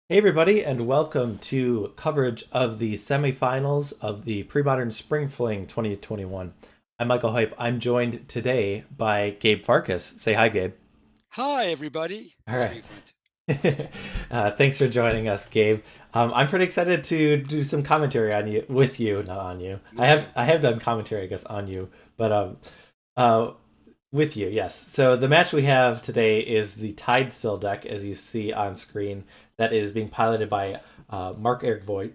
Hey everybody, and welcome to coverage of the semifinals of the Premodern Spring Fling 2021. I'm Michael Hype. I'm joined today by Gabe Farkas. Say hi, Gabe. Hi, everybody. All Nice to right. meet you, friend. Thanks for joining us, Gabe. I'm pretty excited to do some commentary on you, with you, not on you. Me I have too. I have done commentary, I guess, on you, but uh, with you, yes. So the match we have today is the TideStill deck, as you see on screen, that is being piloted by Marc Eric Voigt.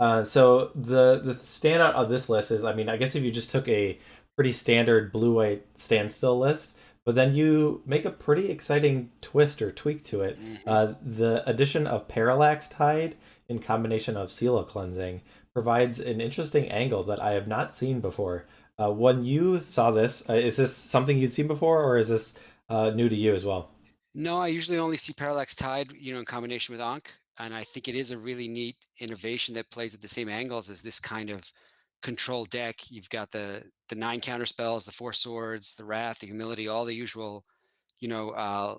So the standout of this list is, I mean, I guess if you just took a pretty standard blue white standstill list, but then you make a pretty exciting twist or tweak to it. Hmm. The addition of Parallax Tide in combination of Seal Cleansing provides an interesting angle that I have not seen before. When you saw this, is this something you'd seen before, or is this new to you as well? No, I usually only see Parallax Tide, in combination with Ankh, and I think it is a really neat innovation that plays at the same angles as this kind of control deck. You've got the nine counter spells, the four swords, the wrath, the humility, all the usual,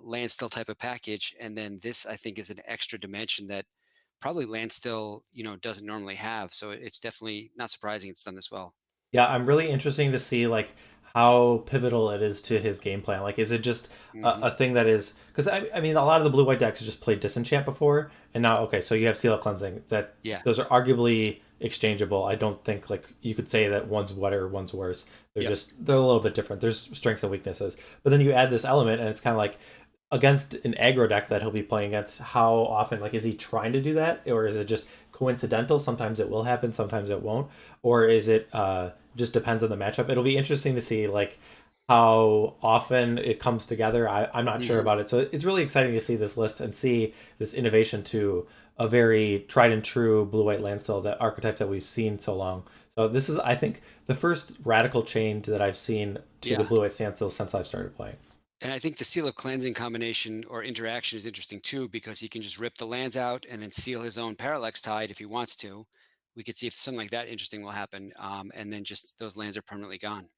land still type of package, and then this I think is an extra dimension that probably land still, doesn't normally have. So it's definitely not surprising it's done this well. Yeah, I'm really interesting to see like how pivotal it is to his game plan. Like, is it just Hmm. a thing that is because I mean a lot of the blue white decks just played Disenchant before, and now okay, so you have Seal Cleansing. That Yeah. those are arguably exchangeable. I don't think like you could say that one's better, one's worse. Yep. They're a little bit different. There's strengths and weaknesses, but then you add this element, and it's kind of like against an aggro deck that he'll be playing against. How often, like, is he trying to do that, or is it just coincidental? Sometimes it will happen, sometimes it won't, or is it just depends on the matchup. It'll be interesting to see like how often it comes together. I'm not sure Hmm. about it, so it's really exciting to see this list and see this innovation to a very tried and true blue white land still, that archetype that we've seen so long. So this is, I think, the first radical change that I've seen to the Yeah. blue white standstill since I've started playing. And I think the seal of cleansing combination or interaction is interesting too, because he can just rip the lands out and then seal his own parallax tide if he wants to. We could see if something like that interesting will happen. And then just those lands are permanently gone.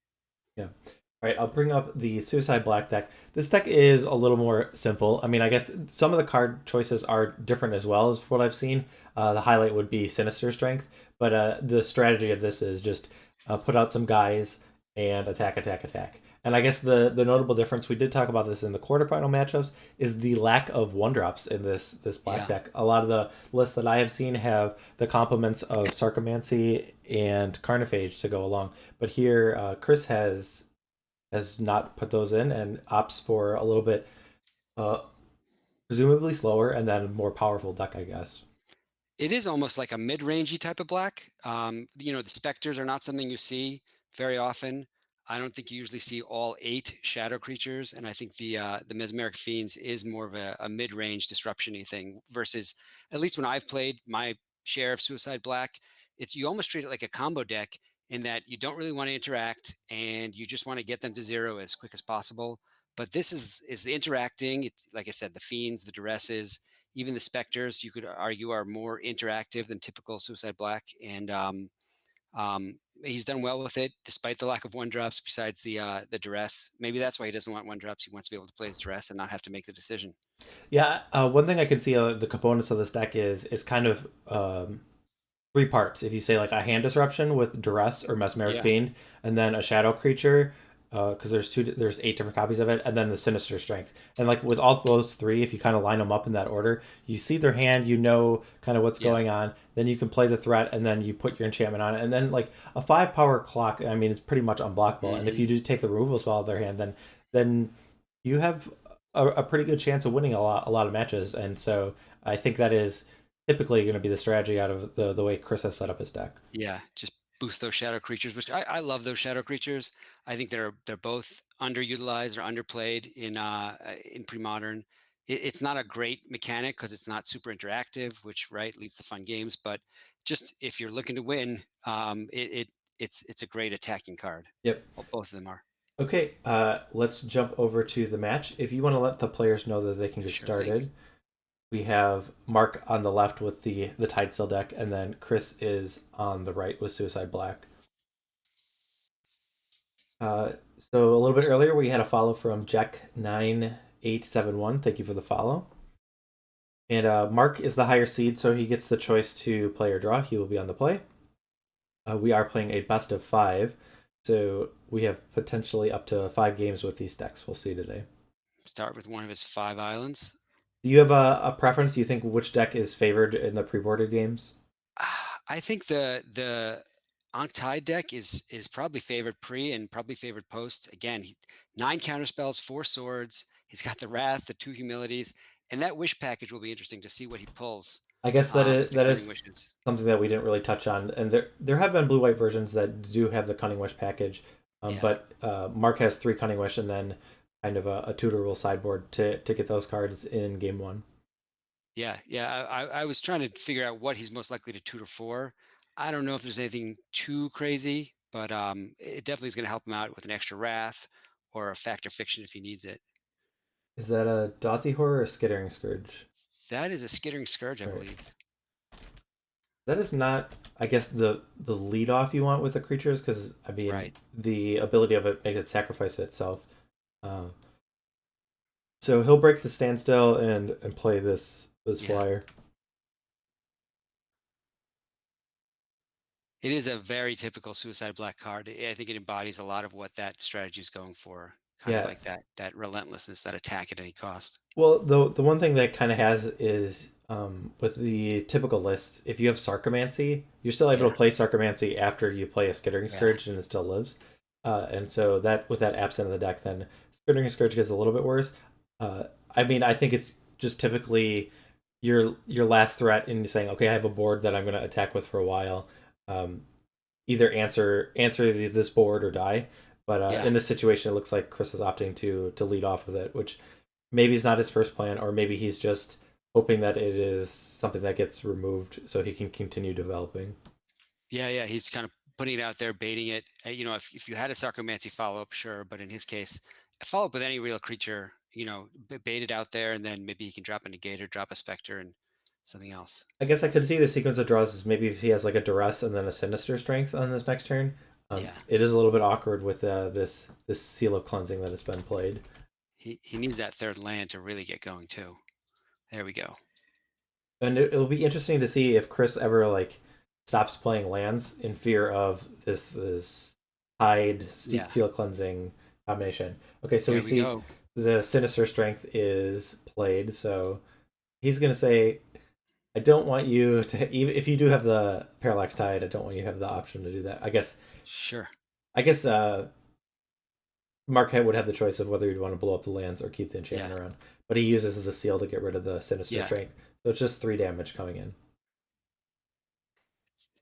Yeah. All right, I'll bring up the Suicide Black deck. This deck is a little more simple. I mean, I guess some of the card choices are different as well as what I've seen. The highlight would be Sinister Strength, but the strategy of this is just put out some guys and attack, attack, attack. And I guess the notable difference, we did talk about this in the quarterfinal matchups, is the lack of one drops in this black Yeah. deck. A lot of the lists that I have seen have the complements of Sarcomancy and Carnophage to go along, but here Chris has not put those in and opts for a little bit uh, presumably slower and then more powerful deck, I guess. It is almost like a mid-rangey type of black. The specters are not something you see very often. I don't think you usually see all eight shadow creatures, and I think the mesmeric fiends is more of a mid-range disruption-y thing versus at least when I've played my share of Suicide Black, it's you almost treat it like a combo deck in that you don't really want to interact and you just want to get them to zero as quick as possible. But this is interacting. It's like I said, the fiends, the duresses, even the specters, you could argue, are more interactive than typical Suicide Black, and he's done well with it despite the lack of one drops. Besides the duress, maybe that's why he doesn't want one drops. He wants to be able to play his duress and not have to make the decision. Yeah, one thing I can see the components of this deck is kind of three parts. If you say like a hand disruption with duress or mesmeric Yeah, fiend, and then a shadow creature, because there's eight different copies of it, and then the sinister strength. And like with all those three, if you kind of line them up in that order, you see their hand, you know kind of what's yeah. going on. Then you can play the threat, and then you put your enchantment on it, and then like a five power clock. I mean, it's pretty much unblockable. And if Hmm. you do take the removal spell of their hand, then you have a pretty good chance of winning a lot of matches. And so I think that is typically going to be the strategy out of the way Chris has set up his deck. Yeah, just boost those shadow creatures, which I love those shadow creatures. I think they're both underutilized or underplayed in pre-modern. It's not a great mechanic because it's not super interactive, which right leads to fun games. But just if you're looking to win, it's a great attacking card. Yep. Well, both of them are. Okay, let's jump over to the match. If you want to let the players know that they can get Sure thing. started, we have Mark on the left with the TideStill deck, and then Chris is on the right with Suicide Black. Uh, so a little bit earlier, we had a follow from Jack 9871. Thank you for the follow. And Marc is the higher seed, so he gets the choice to play or draw. He will be on the play. We are playing a best of 5, so we have potentially up to 5 games with these decks. We'll see today. Start with one of his 5 islands. Do you have a preference? Do you think which deck is favored in the pre-boarded games? I think the Ankh Tide deck is probably favored pre and probably favored post. Again, 9 counterspells, 4 swords. He's got the Wrath, the 2 humilities, and that wish package will be interesting to see what he pulls I guess that is with the that cunning is wishes. something that we didn't really touch on, and there have been blue white versions that do have the Cunning Wish package, Yeah. but Marc has 3 Cunning Wish and then kind of a tutor rule sideboard to get those cards in game 1. Yeah. I was trying to figure out what he's most likely to tutor for. I don't know if there's anything too crazy, but it definitely is going to help him out with an extra Wrath or a Factor Fiction if he needs it. Is that a Dauthi Horror or a Skittering Scourge? That is a Skittering Scourge, I All right. believe. That is not, I guess, the lead off you want with the creatures, because I mean Right. the ability of it makes it sacrifice itself. Uh, so he'll break the standstill and play this Yeah. flyer. It is a very typical Suicide Black card. I think it embodies a lot of what that strategy is going for. Kind of Yeah. like that relentlessness, that attack at any cost. Well, the one thing that kind of has is with the typical list, if you have Sarcomancy, you're still able Yeah. to play Sarcomancy after you play a Skittering Yeah. Scourge and it still lives. And so that with that absent in the deck, then Skittering Scourge gets a little bit worse. I mean, I think it's just typically your last threat in saying, okay, I have a board that I'm going to attack with for a while. Um, Either answer this board or die. But Yeah. in this situation, it looks like Chris is opting to lead off with it, which maybe is not his first plan, or maybe he's just hoping that it is something that gets removed so he can continue developing. Yeah. He's kind of putting it out there, baiting it. If you had a Sarcomancy follow up, sure. But in his case, follow up with any real creature, bait it out there, and then maybe he can drop a Negator, drop a Specter, and something else. I guess I could see the sequence of draws is maybe if he has like a Duress and then a Sinister Strength on this next turn. Yeah. It is a little bit awkward with this Seal of Cleansing that has been played. He needs that 3rd land to really get going too. There we go. And it'll be interesting to see if Chris ever like stops playing lands in fear of this Tide Yeah. Seal Cleansing combination. Okay, so There we we see go. the Sinister Strength is played, so he's gonna say, "I don't want you to, even if you do have the Parallax Tide, I don't want you to have the option to do that." Sure. I guess Marquette would have the choice of whether he'd want to blow up the lands or keep the Yeah. enchantment around, but he uses the seal to get rid of the Sinister Yeah. Strength, so it's just 3 damage coming in.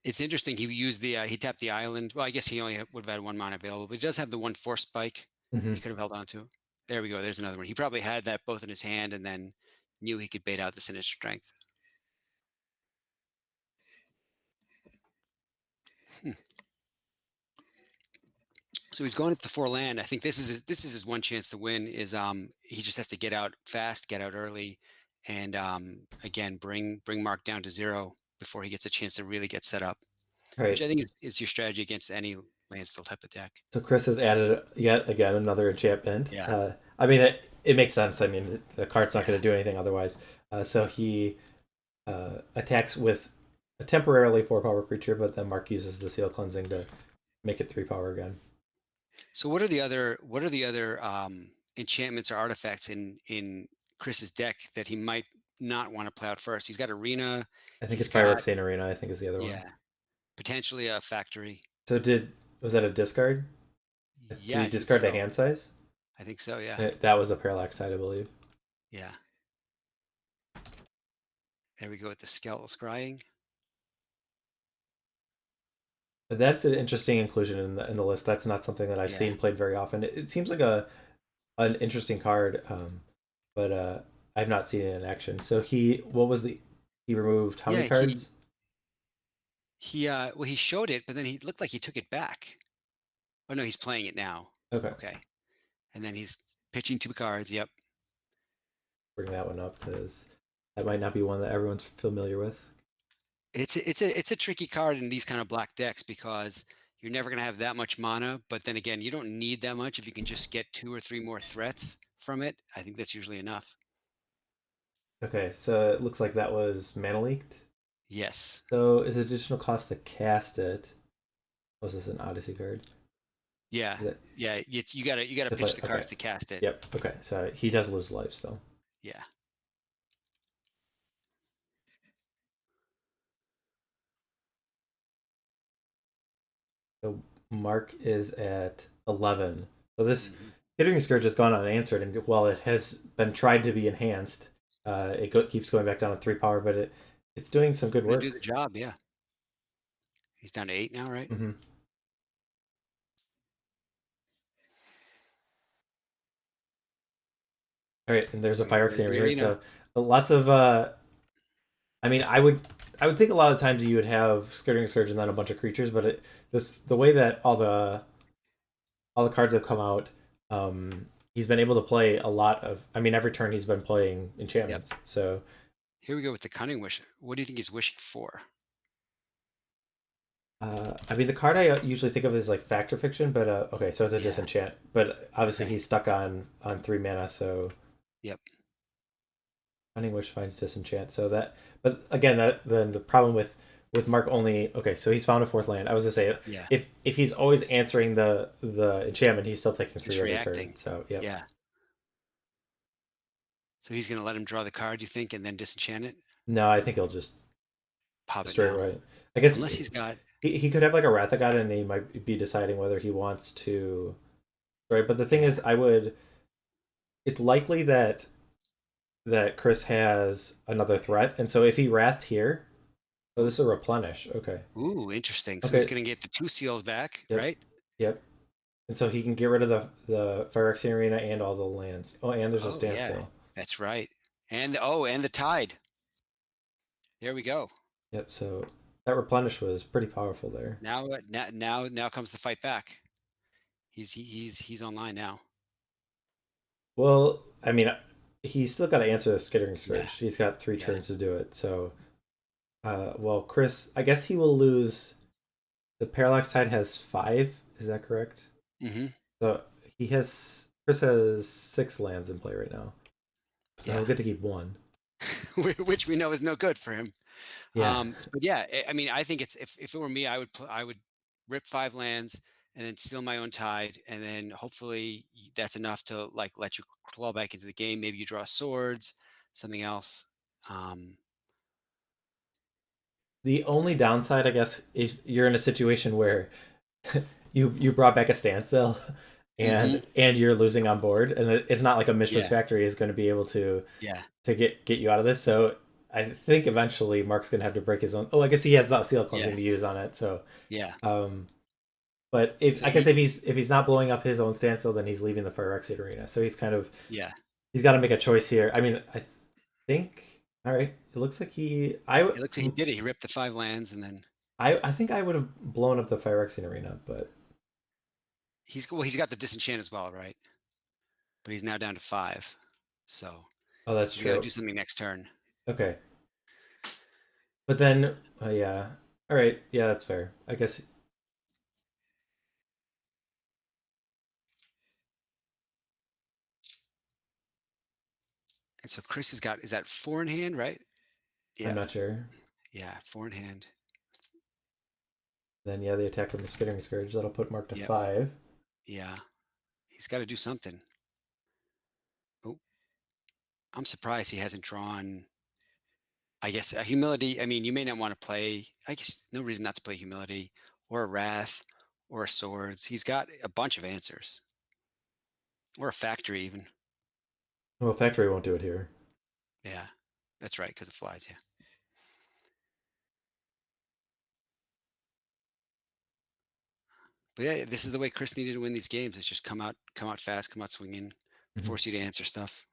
It's interesting. He tapped the island. Well, I guess he only would have had 1 mana available, but he does have the 1 force spike Mm-hmm. he could have held on to. There we go. There's another one. He probably had that both in his hand and then knew he could bait out the Sinister Strength. Hmm. So he's going up to 4 land. I think this is his one chance to win. Is he just has to get out fast, get out early, and again bring Marc down to 0 before he gets a chance to really get set up. Which Right. I think is your strategy against any landstill type of deck. So Chris has added yet again another enchantment. Yeah. I mean, it makes sense. I mean, the card's not Yeah. going to do anything otherwise. So he attacks with a temporarily 4 power creature, but then Mark uses the seal cleansing to make it 3 power again. So what are the other enchantments or artifacts in Chris's deck that he might not want to play out first? He's got Arena. I think He's it's got Phyrexian Arena. I think is the other one. yeah, potentially a factory. So was that a discard? Did Yeah, he I think discard the so. hand size? I think so. Yeah. That was a Parallax Tide, I believe. Yeah. There we go with the Skeletal Scrying. That's an interesting inclusion in the list. That's not something that I've Yeah. seen played very often. It seems like an interesting card, but I've not seen it in action. So he removed how Yeah. many cards? He showed it, but then he looked like he took it back. Oh no, he's playing it now. Okay, Okay. And then he's pitching 2 cards. Yep. bring that one up because that might not be one that everyone's familiar with. It's a tricky card in these kind of black decks because you're never going to have that much mana, but then again, you don't need that much if you can just get 2 or 3 more threats from it. I think that's usually enough. Okay, so it looks like that was mana leaked. Yes. So is additional cost to cast it? Was this an Odyssey card? Yeah. Is it Yeah. You gotta to play? pitch the Okay. cards to cast it. Yep. Okay. So he does lose life still. Yeah. So Mark is at 11. So this Hmm. Skittering Scourge has gone unanswered, and while it has been tried to be enhanced, keeps going back down to 3 power, but it's doing some good Gonna do work. the job. Yeah. He's down to 8 now, right? Hmm. All right, and there's a There's Phyrexian the Arena. arena. So lots of I mean, I would think a lot of times you would have Skittering Scourge and then a bunch of creatures, but the way that all the cards have come out, he's been able to play a lot of. I mean, every turn he's been playing Yep. enchantments. So Here we go with the Cunning Wish. What do you think he's wishing for? I mean, the card I usually think of is like Factor Fiction, but okay, so it's a Yeah. Disenchant, but obviously Okay. he's stuck on 3 mana, so Yep. Cunning Wish finds Disenchant. So that, but again, that then the problem with Mark only okay, so he's found a fourth land. I was gonna say Yeah. if he's always answering the enchantment, he's still taking three Just every turn. reacting. So yeah, Yeah. So he's gonna let him draw the card, you think, and then disenchant it? no, I think he'll just Pop it straight now. right. I guess Unless he's got. he could have like a Wrath of God, and he might be deciding whether he wants to right. But the thing Yeah. is, I would. It's likely that Chris has another threat, and so if he wrathed here, oh, Oh. this is a replenish. Okay, Ooh, interesting. So he's okay, gonna get the 2 seals back, yep, right? yep. And so he can get rid of the Phyrexian Arena and all the lands. Oh, and there's a Oh yeah. standstill. That's right. And the tide. There we go. Yep. So that replenish was pretty powerful there. Now comes the fight back. He's online now. Well, I mean, he's still got to answer the Skittering Yeah. Scourge. He's got three Yeah. turns to do it. So, well, Chris, I guess he will lose. The Parallax Tide has 5. Is that correct? Mm-hmm. So Chris has 6 lands in play right now. So Yeah. he'll get to keep 1. Which we know is no good for him. Yeah. But yeah, I mean, I think it's if it were me, I would rip 5 lands and then steal my own tide, and then hopefully that's enough to like let you claw back into the game. Maybe you draw swords, something else. Um, The only downside, I guess, is you're in a situation where you brought back a standstill, hmm and you're losing on board, and it's not like a Mishra's Yeah, factory is going to be able yeah, to get you out of this. So I think eventually Mark's going to have to break his own. Oh, I guess he has that seal yeah, cleansing to use on it. So, yeah. um, but if So I guess he, if he's not blowing up his own standstill, then he's leaving the Phyrexian arena. So he's kind of yeah. he's got to make a choice here. I mean, I think all right. It looks like It looks like he did it. He ripped the 5 lands, and then I think I would have blown up the Phyrexian arena, but he's got the disenchant as well, right? But he's now down to 5. So oh, that's he's got to true. do something next turn. Okay, but then yeah, all right, yeah, that's fair. I guess And so Chris has got, is that 4 in hand, right? I'm Yeah, not sure. yeah, 4 in hand. Then yeah, the attack from the Skittering Scourge that'll put Mark to Yep, 5. yeah. He's got to do something. Oh, I'm surprised he hasn't drawn. I guess a humility. I mean, you may not want to play. I guess no reason not to play humility or a wrath or a swords. He's got a bunch of answers or a factory even. Well, Factory won't do it here. Yeah, that's right because it flies. Yeah, but yeah, this is the way Chris needed to win these games. It's just come out fast, come out swinging, Mhm. force you to answer stuff.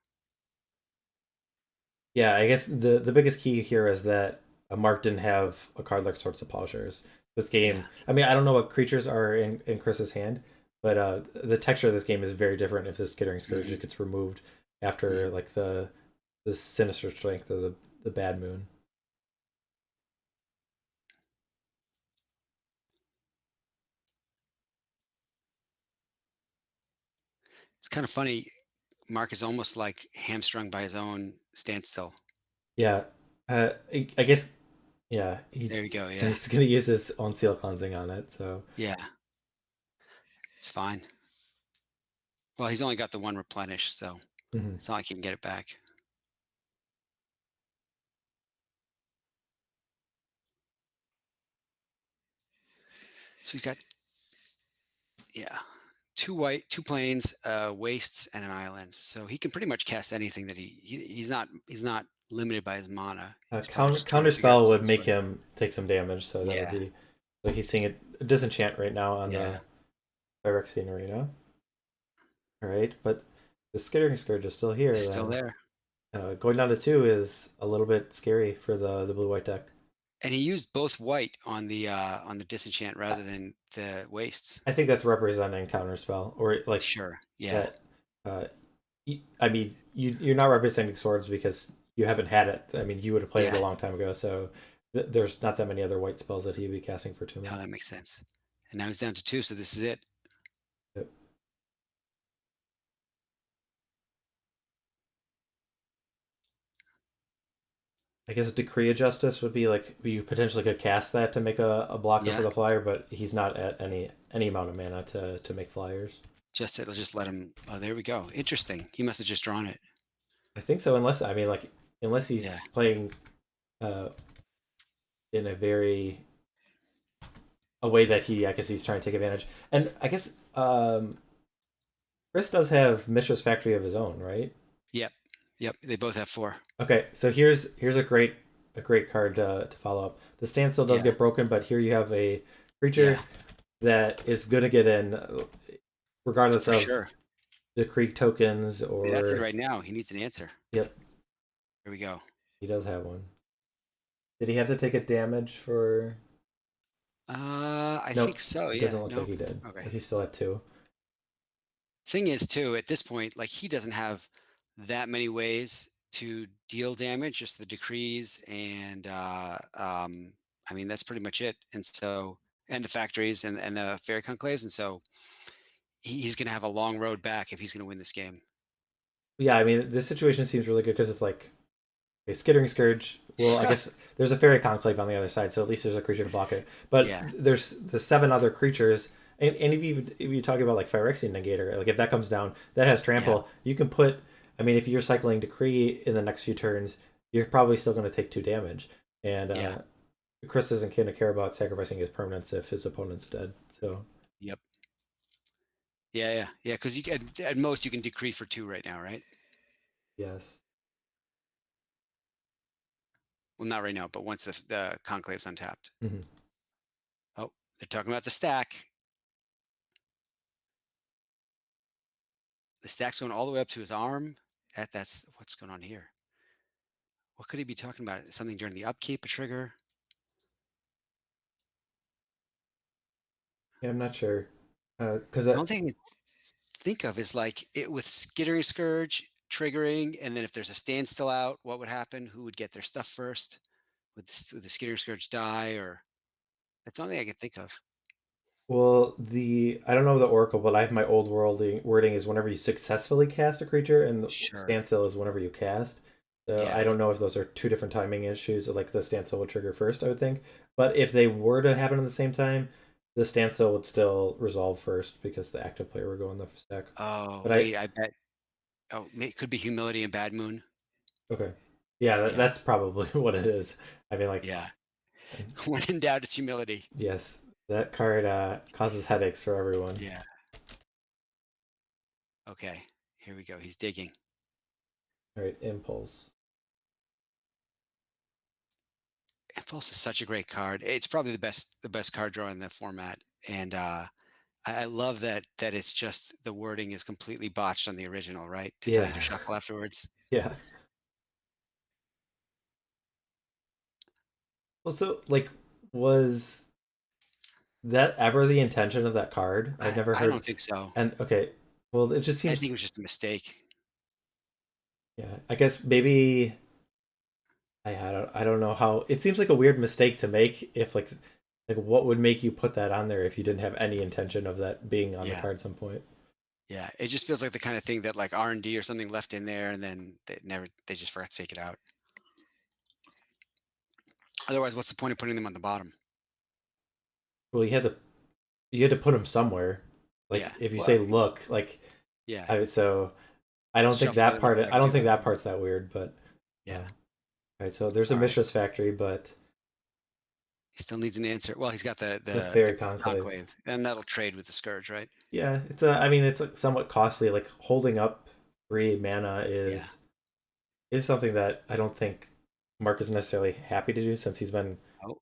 Yeah, I guess the biggest key here is that Mark didn't have a card like Swords of Plowshares. This Yeah. game, I mean, I don't know what creatures are in Chris's hand, but the texture of this game is very different if this Skittering Scourge hmm gets removed after hmm like the Sinister Strength or the Bad Moon. It's kind of funny. Mark is almost like hamstrung by his own standstill. Yeah. I guess yeah, There we go. Yeah. he's gonna use his own seal cleansing on it, so Yeah. It's fine. Well, he's only got the one replenish, so mhm. it's not like he can get it back. So he's got, yeah, two white, two plains, wastes, and an island. So he can pretty much cast anything that he's not limited by his mana. He's probably just trying to figure out Counterspell his would best make way. him take some damage, so that would Yeah, be so he's seeing a disenchant right now on yeah, the Phyrexian arena. All right, but the Skittering Scourge is still here. still Then there. going down to 2 is a little bit scary for the blue white deck. And he used both white on the disenchant I, rather than the wastes. I think that's representing Counterspell or like Sure. Yeah. that. Uh, I mean, you're not representing swords because you haven't had it. I mean, you would have played it Yeah. a long time ago, so there's not that many other white spells that he'd be casting for 2 Oh, mana. that makes sense. And now he's down to two, so this is it. Yep. I guess Decree of Justice would be like you potentially could cast that to make a blocker for Yeah. the flyer, but he's not at any amount of mana to make flyers. Just let him. Oh, there we go. Interesting. He must have just drawn it. I think so, unless Yeah. he's playing uh, in a way that I guess he's trying to take advantage. And I guess Chris does have Mishra's Factory of his own, right? Yep. Yep. They both have four. Okay, so here's a great card to follow up. The standstill does Yeah. get broken, but here you have a Yeah. creature that is gonna get in regardless For of sure. the creek tokens I mean, that's it or right now. He needs an answer. yep, Here we go. he does have one. Did he have to take a damage for I nope, think so. it Yeah. doesn't look like No. he did. Okay. But he's still at 2. Thing is, too, at this point, like he doesn't have that many ways to deal damage, just the decrees and I mean that's pretty much it. And so and the factories and the fairy conclaves, and so he's going to have a long road back if he's going to win this game. Yeah, I mean this situation seems really good because it's like a Skittering Scourge. Well, I guess there's a Faerie Conclave on the other side, so at least there's a creature to block it. But Yeah. there's the 7 other creatures, and if you talk about like Phyrexian Negator, like if that comes down, that has Yeah. trample. You can put. I mean, if you're cycling Decree in the next few turns, you're probably still going to take 2 damage. And Yeah. Chris isn't going to care about sacrificing his permanents if his opponent's dead. So Yep. Yeah. Yeah. Yeah. Because you at most you can decree for two right now, right? yes, Well, not right now, but once the conclave's untapped. hmm Oh, they're talking about the stack. The stack's going all the way up to his arm. That's what's going on here. What could he be talking about? Something during the upkeep, a trigger? yeah, I'm not sure because The only thing I can think of is like it with Skittering Scourge triggering, and then if there's a standstill out, what would happen? Who would get their stuff first? Would the Skittering Scourge die? Or that's the only thing I can think of. well, I don't know the Oracle, but I have my old wording is whenever you successfully cast a creature, and the Sure. standstill is whenever you cast. So I Yeah. don't know if those are two different timing issues. Like the standstill would trigger first, I would think. But if they were to happen at the same time, the standstill would still resolve first because the active player would go in the stack. Oh, But I wait, I bet. Oh, it could be Humility and Bad Moon. okay, yeah, Yeah. that's probably what it is. I mean, like Yeah. When in doubt, it's Humility. yes, that card causes headaches for everyone. Yeah. Okay. Here we go. He's digging. All right, impulse. Impulse is such a great card. It's probably the best card draw in the format, and I love that it's just the wording is completely botched on the original, right? To tell Yeah, you to shuffle afterwards. yeah. Well, so like, was that ever the intention of that card? I've never I heard. don't think so. And okay, well, it just I think it seems. was just a mistake. Yeah, I guess maybe I don't know how. It seems like a weird mistake to make. If like what would make you put that on there if you didn't have any intention of that being on the Yeah, card at some point? yeah. It just feels like the kind of thing that like R&D or something left in there, and then they just forgot to take it out. Otherwise, what's the point of putting them on the bottom? Well, you had to put them somewhere. Yeah. Like if you Well, say look, like yeah. so I don't think Shuffle that it in the part. bag I don't too. think that part's that weird. But Yeah. all right, so there's a All right. Mishra's factory, but He still needs an answer. Well, he's got the the the Faerie the Conclave. conclave, and that'll trade with the scourge, right? Yeah, it's a. I mean, it's like somewhat costly. Like holding up 3 mana Yeah. is something that I don't think Marc is necessarily happy to do since Oh,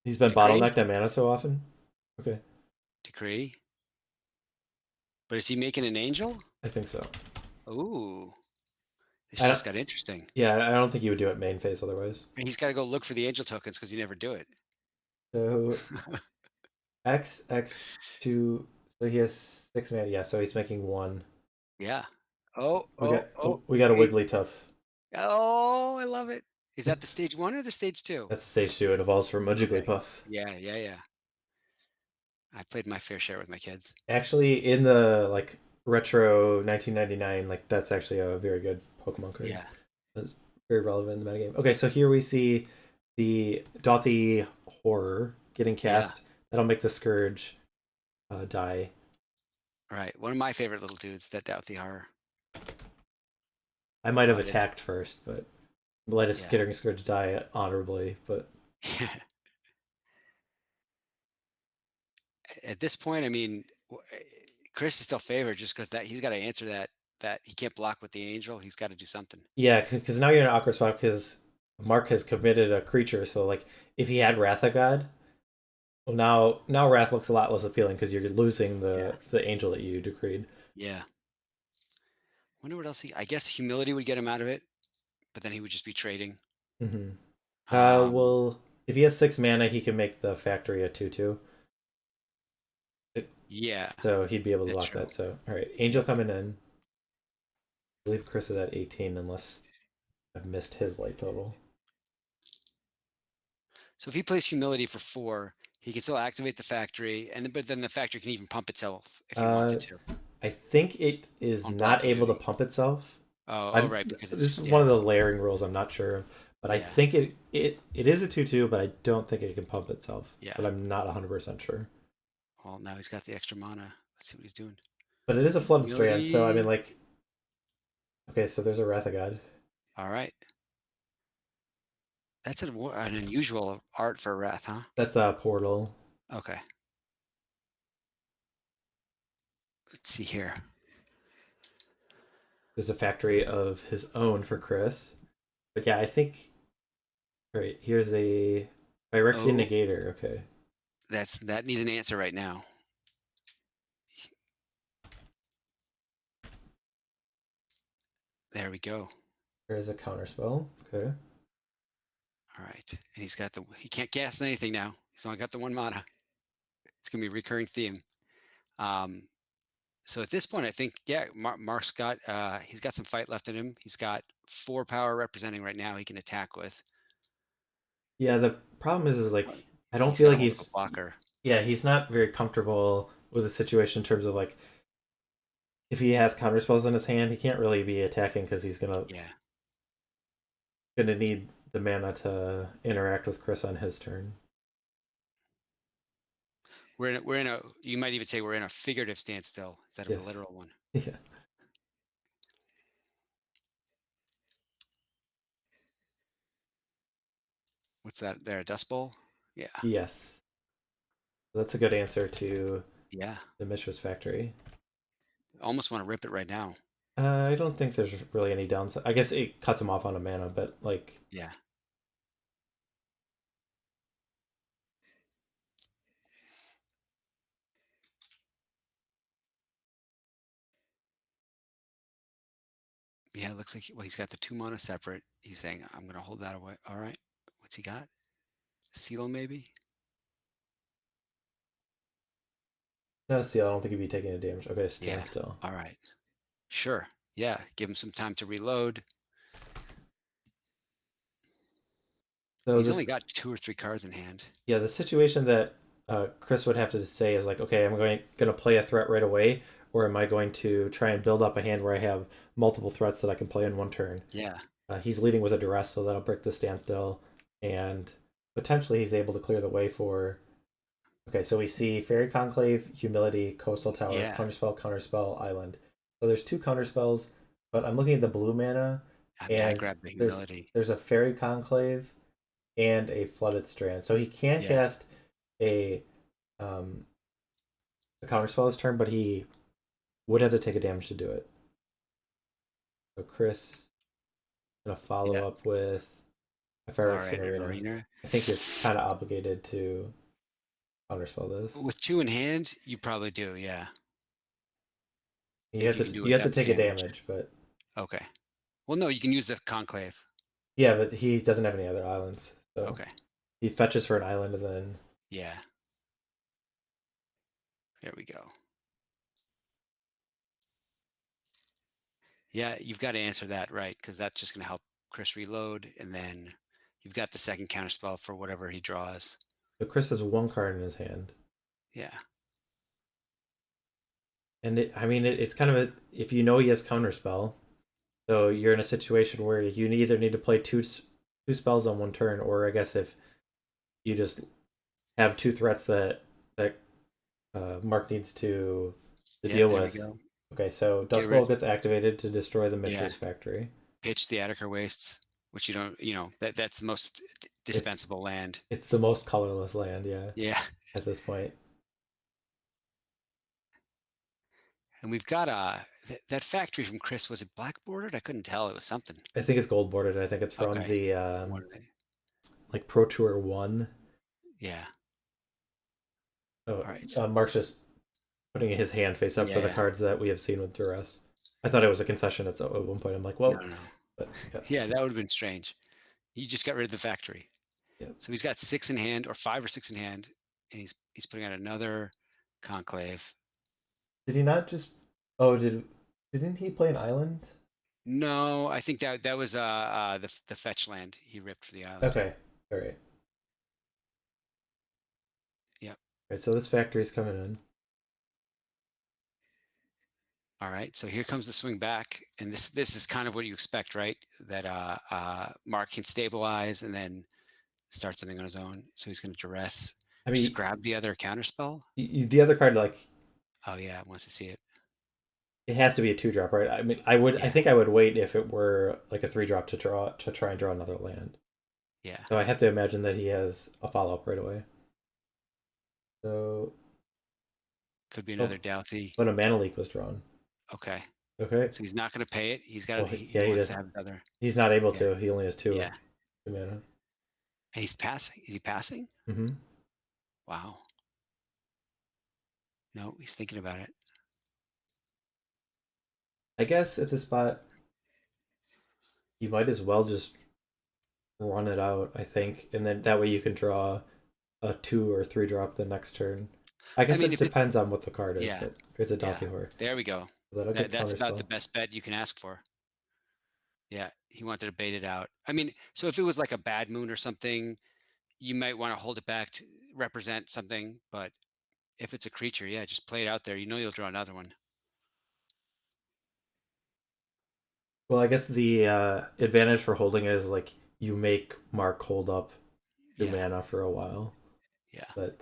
he's been decree, bottlenecked on mana so often. Okay, decree. But is he making an angel? I think so. Ooh, this I don't, just got interesting. yeah, I don't think you would do it main phase otherwise. And he's got to go look for the angel tokens because you never do it. So X2. So he has 6 mana. Yeah, so he's making one. Yeah. Oh, We oh, got oh. we got a He, Wigglytuff. oh, I love it. Is that the stage one or the stage two? That's the stage two. It evolves from a Okay. Jigglypuff. Yeah, yeah, yeah. I played my fair share with my kids. Actually, in the like retro 1999, like that's actually a very good Pokemon card. Yeah, That's very relevant in the metagame. Okay, so here we see the Dauthi Horror getting yeah. cast. That'll make the Scourge die. Right. One of my favorite little dudes, that Dauthi Horror. I might Oh, have I did. attacked first, but let a Yeah. Skittering Scourge die honorably. But At this point, I mean, Chris is still favored just because that he's got to answer that he can't block with the angel. He's got to do something. yeah, because now you're in an awkward spot because Marc has committed a creature. So like, if he had Wrath of God, well now Wrath looks a lot less appealing because you're losing Yeah. the angel that you decreed. Yeah. Wonder what else he. I guess humility would get him out of it, but then he would just be trading. Mm-hmm. Um. Well, if he has 6 mana, he can make the factory a 2/2. Yeah, So he'd be able to that's block true. that. So all right, Angel Yep. coming in. I believe Chris is at 18, unless I've missed his light total. So if he plays humility for 4, he can still activate the factory, but then the factory can even pump itself if he Uh, wanted to I think it is on not blocking able to duty. pump itself. Oh, I'm right, because This it's is one yeah, of the layering rules. I'm not sure, but I yeah, think it is a 2/2, but I don't think it can pump itself. yeah. But I'm not 100% sure. Well, now he's got the extra mana. Let's see what he's doing. But it is a flooded strand, so I mean, Humility. like, okay, so there's a Wrath of God. All right. That's an unusual art for Wrath, huh? That's a portal. Okay. Let's see here. There's a factory of his own for Chris. But yeah, I think. All right, here's a Phyrexian Oh, Negator. Okay, that needs an answer right now. There we go. there's a Counterspell. Okay, All right. And he can't cast anything now. He's only got the 1 mana. It's gonna be a recurring theme. Um, so at this point, I think, yeah, Marc's got he's got some fight left in him. He's got 4 power representing right now he can attack with. yeah. The problem is Uh, like I don't He's feel got to like hold up a he's blocker. yeah he's not very comfortable with the situation in terms of like if he has counterspells in his hand, he can't really be attacking because he's Yeah. gonna need the mana to interact with Chris on his turn. We're in a you might even say we're in a figurative standstill instead of a Yes. literal one. Yeah. What's that there? A dust bowl? Yeah. Yes. That's a good answer to Yeah. the Mishra's factory. Almost want to rip it right now. I don't think there's really any downside. I guess it cuts him off on a mana, but like Yeah. Yeah, it looks like he's got the 2 mana separate. He's saying, I'm gonna hold that away. All right. What's he got? Seal maybe? not a steal. I don't think he'd be taking any damage. Okay, Yeah. Standstill. All right. Sure. Yeah. Give him some time to reload. So He's only this, got 2 or 3 cards in hand. yeah, the situation that Chris would have to say is like, okay, I'm gonna play a threat right away, or am I going to try and build up a hand where I have multiple threats that I can play in one turn? Yeah. He's leading with a Duress, so that'll break the Standstill. and potentially he's able to clear the way for. Okay, so we see Faerie Conclave, Humility, Coastal Tower, Yeah. Counterspell, Island. So there's two counterspells, but I'm looking at the blue mana, I mean, I and grabbed the there's humility. there's a Faerie Conclave and a Flooded Strand. So he can Yeah. cast a um a counterspell this turn, but he would have to take a damage to do it. So Chris gonna follow Yeah. up with a All Phyrexian right. An Arena. arena. I think you're kind of obligated to counterspell this. With two in hand, you probably do. Yeah. You If have you can to do you it have to without the take a damage. damage, but Okay. Well, no, you can use the conclave. yeah, but he doesn't have any other islands, so Okay. he fetches for an island and then Yeah. There we go. Yeah, you've got to answer that right because that's just going to help Chris reload, and then you've got the second counterspell for whatever he draws. so Chris has one card in his hand, Yeah. and I mean it's kind of a if you know he has counterspell, so you're in a situation where you either need to play two spells on one turn, or I guess if you just have two threats that Marc needs to Yep. deal There we with. go. Okay, so Get Dust Bowl rid. gets activated to destroy the Yeah. Mishra's factory. Pitch the Adarkar Wastes, which you don't. That's the most It dispensable land. it's the most colorless land, yeah, Yeah. at this point. And we've got that factory from Chris. Was it black bordered? I couldn't tell. It was something. I think it's gold bordered. I think it's from Okay. the What are they? like Pro Tour One. Yeah. Oh, All right. Mark's just putting his hand face up for the Yeah. cards that we have seen with Duress. I thought it was a concession at one point. I'm like, No, well, no. but yeah, Yeah, that would have been strange. He just got rid of the factory. yeah. So he's got 6 in hand, or 5 or 6 in hand, and he's putting out another conclave. Did he not just? Oh, didn't he play an island? No, I think that was the fetch land he ripped for the island. Okay, all right, Yep. all right. So this factory's coming in. All right. So here comes the swing back, and this is kind of what you expect, right? That Marc can stabilize and then start something on his own. So he's going to duress. I Just mean, grab the other counterspell. the other card like Oh yeah, wants to see it. it has to be a two drop, right? I mean, I Yeah, think I would wait if it were like a three drop to try and draw another land. yeah. So I have to imagine that he has a follow up right away. So, Could be oh, another Dauthi. but a mana leak was drawn. Okay. Okay. So he's not going to pay it. He's got Well, it. He yeah, he wants does. to have another. He's not able Yeah, to. He only has yeah. two mana. And he's passing. Is he passing? Mm-hmm. Wow. No, he's thinking about it. I guess at this spot, you might as well just run it out. I think, and then that way you can draw a two or three drop the next turn. I I guess mean, it if it, depends on what the card is, yeah, but it's a yeah. Dauthi Horror. There we go. So that'll get That's about the counterspell. best bet you can ask for. Yeah, he wanted to bait it out. I mean, so if it was like a bad moon or something, you might want to hold it back to represent something. But if it's a creature, yeah, just play it out there. You know you'll draw another one. Well, I guess the advantage for holding it is like you make Mark hold up two Yeah, mana for a while, yeah, but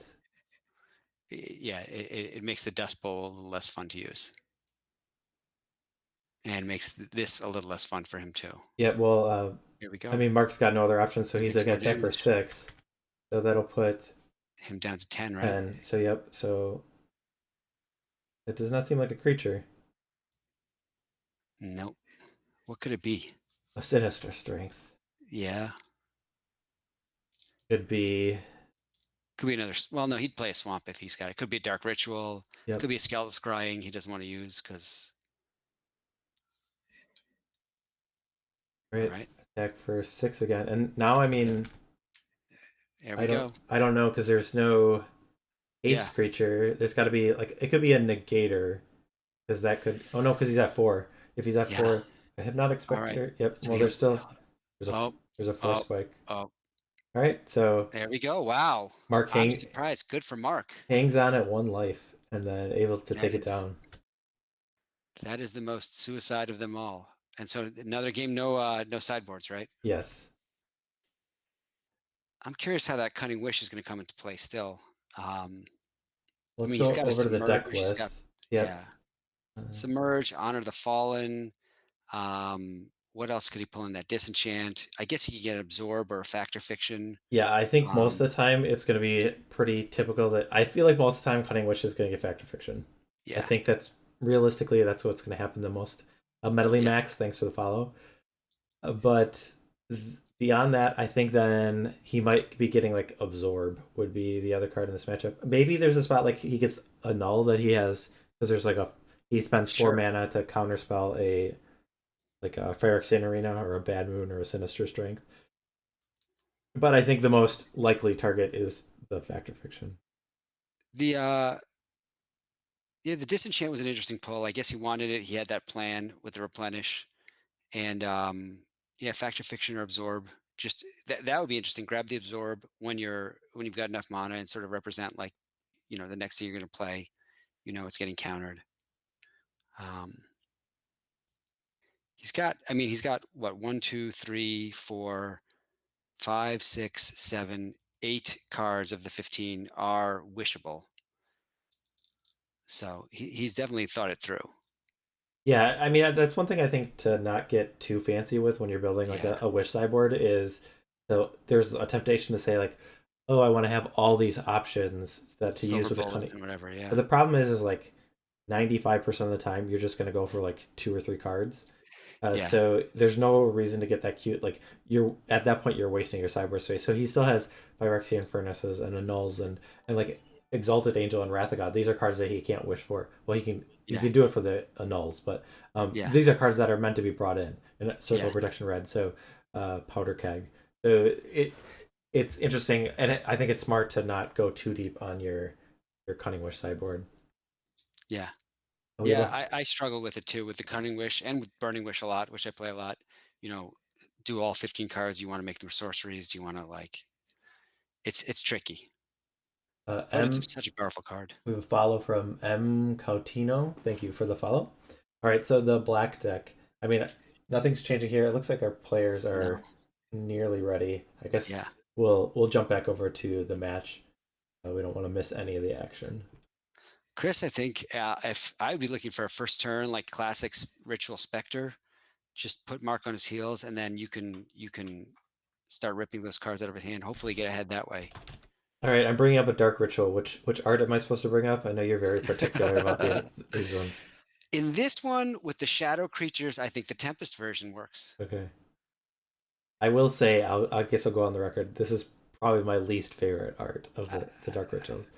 yeah. It makes the Dust Bowl a little less fun to use, and makes this a little less fun for him too. yeah. Well, Here we I go. mean, Mark's got no other option, so he's 6 gonna more attack for damage. 6. So that'll put Him down to 10, right? 10. So yep. So it does not seem like a creature. Nope. What could it be? A sinister strength Yeah. could be. Could be another. Well, no, he'd play a swamp if he's got it. Could be a dark ritual. Yep. Could be a skeletal scrying he doesn't want to use because. All Right. right. Attack for 6 again, and now I mean There we go. I don't know because there's no Yeah. haste creature. There's got to be like it could be a negator because that could. Oh no, because he's at 4. If he's at Yeah. 4, I have not All right. expected. Yep. So Well, there's still oh, there's a 4 oh, spike. oh. All right, so There we go. Wow. Mark I'm surprised. Good for Marc. hangs on at 1 life and then able to That take it is down. that is the most suicide of them all. And so another game, no sideboards, right? Yes. I'm curious how that Cunning Wish is going to come into play still. I Let's mean, he's go got a over to the Submerge. deck He's got, list. Yep. yeah, Submerge, Honor the Fallen. What else could he pull in that Disenchant? I guess he could get an Absorb or a Factor Fiction. Yeah, I think most Um, of the time it's going to be pretty typical that I feel like most of the time Cunning Wish is going to get Factor Fiction. I yeah, think that's realistically that's what's going to happen the most. Medley yeah, Max, thanks for the follow. But beyond that, I think then he might be getting like Absorb would be the other card in this matchup. Maybe there's a spot like he gets Annul that he has because there's like a he spends four sure. mana to counterspell a like a Phyrexian Arena or a Bad Moon or a Sinister Strength. But I think the most likely target is the Factor Fiction. The yeah, the Disenchant was an interesting pull. I guess he wanted it. He had that plan with the Replenish, and yeah, Factor Fiction or Absorb. Just that would be interesting. Grab the Absorb when you've got enough mana and sort of represent like the next thing you're going to play. It's getting countered. Um, he's got what, one, two, three, four, five, six, seven, 8 cards of the 15 are wishable. So he's definitely thought it through. Yeah, I mean that's one thing I think to not get too fancy with when you're building like Yeah. a wish sideboard is so there's a temptation to say like, oh, I want to have all these options that to use Silver with a bullet cunning. and whatever. But Yeah. the problem is like 95% of the time you're just gonna go for like two or three cards. Yeah. So there's no reason to get that cute. Like you're at that point you're wasting your sideboard space. So he still has Phyrexian Furnaces and Annuls and like Exalted Angel and Wrath of God. These are cards that he can't wish for. Well, he Yeah. can do it for the Annuls, but Yeah. these are cards that are meant to be brought in Circle Yeah. Protection Red. So Powder Keg. So it's interesting, and I think it's smart to not go too deep on your Cunning Wish sideboard. Yeah. We have Yeah. a I struggle with it too, with the Cunning Wish and with Burning Wish a lot, which I play a lot. You know, do all 15 cards. You want to make them sorceries. Do you want to like? It's tricky, but it's M such a powerful card. We have a follow from M. Cautino. Thank you for the follow. All right, so the black deck. I mean, nothing's changing here. It looks like our players No. are nearly ready. I guess Yeah. we'll jump back over to the match. We don't want to miss any of the action. Chris, I think if I would be looking for a first turn like classic Ritual Spectre, just put Marc on his heels, and then you can start ripping those cards out of his hand. Hopefully, get ahead that way. All right, I'm bringing up a dark ritual. Which art am I supposed to bring up? I know you're very particular about these ones. In this one with the shadow creatures, I think the Tempest version works. Okay. I will say, I guess I'll go on the record. This is probably my least favorite art of Uh, the dark rituals.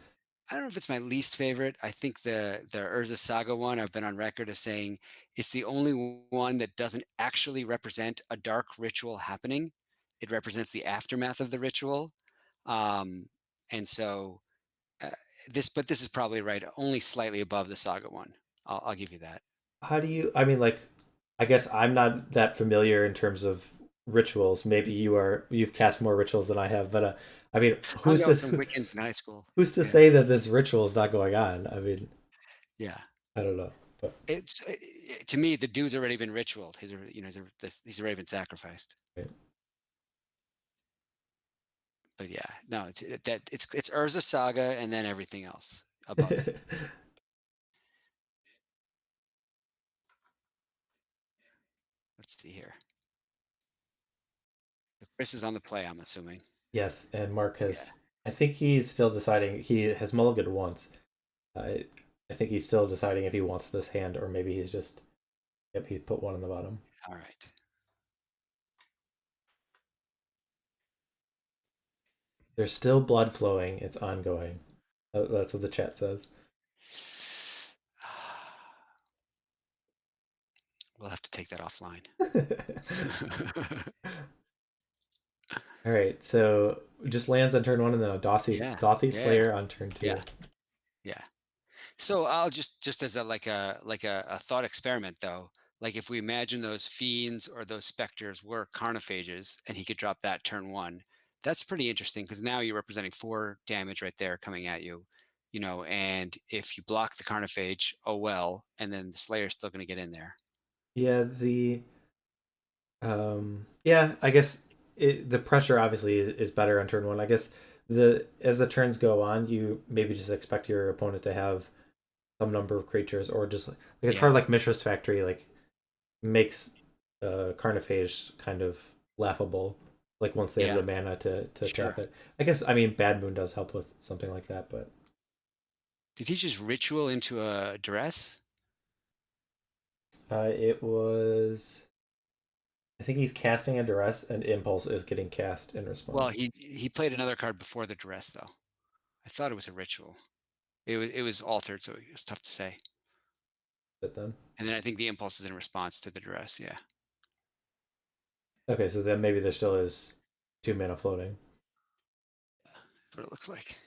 I don't know if it's my least favorite. I think the Urza Saga one, I've been on record as saying it's the only one that doesn't actually represent a dark ritual happening. It represents the aftermath of the ritual. Um, and so uh, but this is probably right, only slightly above the Saga one. I'll give you that. How do you? I mean, like, I guess I'm not that familiar in terms of rituals. Maybe you are. You've cast more rituals than I have, but I mean, Hung out with some Wiccans in high school. who's to Yeah, say that this ritual is not going on? I mean, yeah. I don't know. But To me, the dude's already been ritualed. He's already been sacrificed. right. But yeah, no, it's Urza Saga and then everything else above it. Let's see here. Chris is on the play, I'm assuming. Yes, and Mark Yeah. has. I think he's still deciding. He has mulliganed once. I I think he's still deciding if he wants this hand or maybe he's just. Yep, he put one on the bottom. All right. There's still blood flowing. It's ongoing. That's what the chat says. We'll have to take that offline. All right, so just lands on turn one, and then a Yeah. Dauthi Yeah. Slayer on turn two. Yeah. Yeah. So I'll just as a a thought experiment though, like if we imagine those fiends or those specters were carnophages and he could drop that turn one, that's pretty interesting because now you're representing 4 damage right there coming at you, and if you block the carnophage, oh well, and then the Slayer's still going to get in there. Yeah, I guess the pressure obviously is better on turn one. I guess as the turns go on, you maybe just expect your opponent to have some number of creatures, or just like a Yeah, card like Mishra's Factory, like makes Carnophage kind of laughable. Like once they have yeah, the mana to tap sure. it. I guess I mean Bad Moon does help with something like that, but Did he just ritual into a Duress? it was. I think he's casting a Duress, and Impulse is getting cast in Well, response. he played another card before the Duress, though. I thought it was a ritual. It was altered, so it's tough to say. But then, And then I think the impulse is in response to the Duress. Yeah, okay, so then maybe there still is 2 mana floating. that's what it looks like.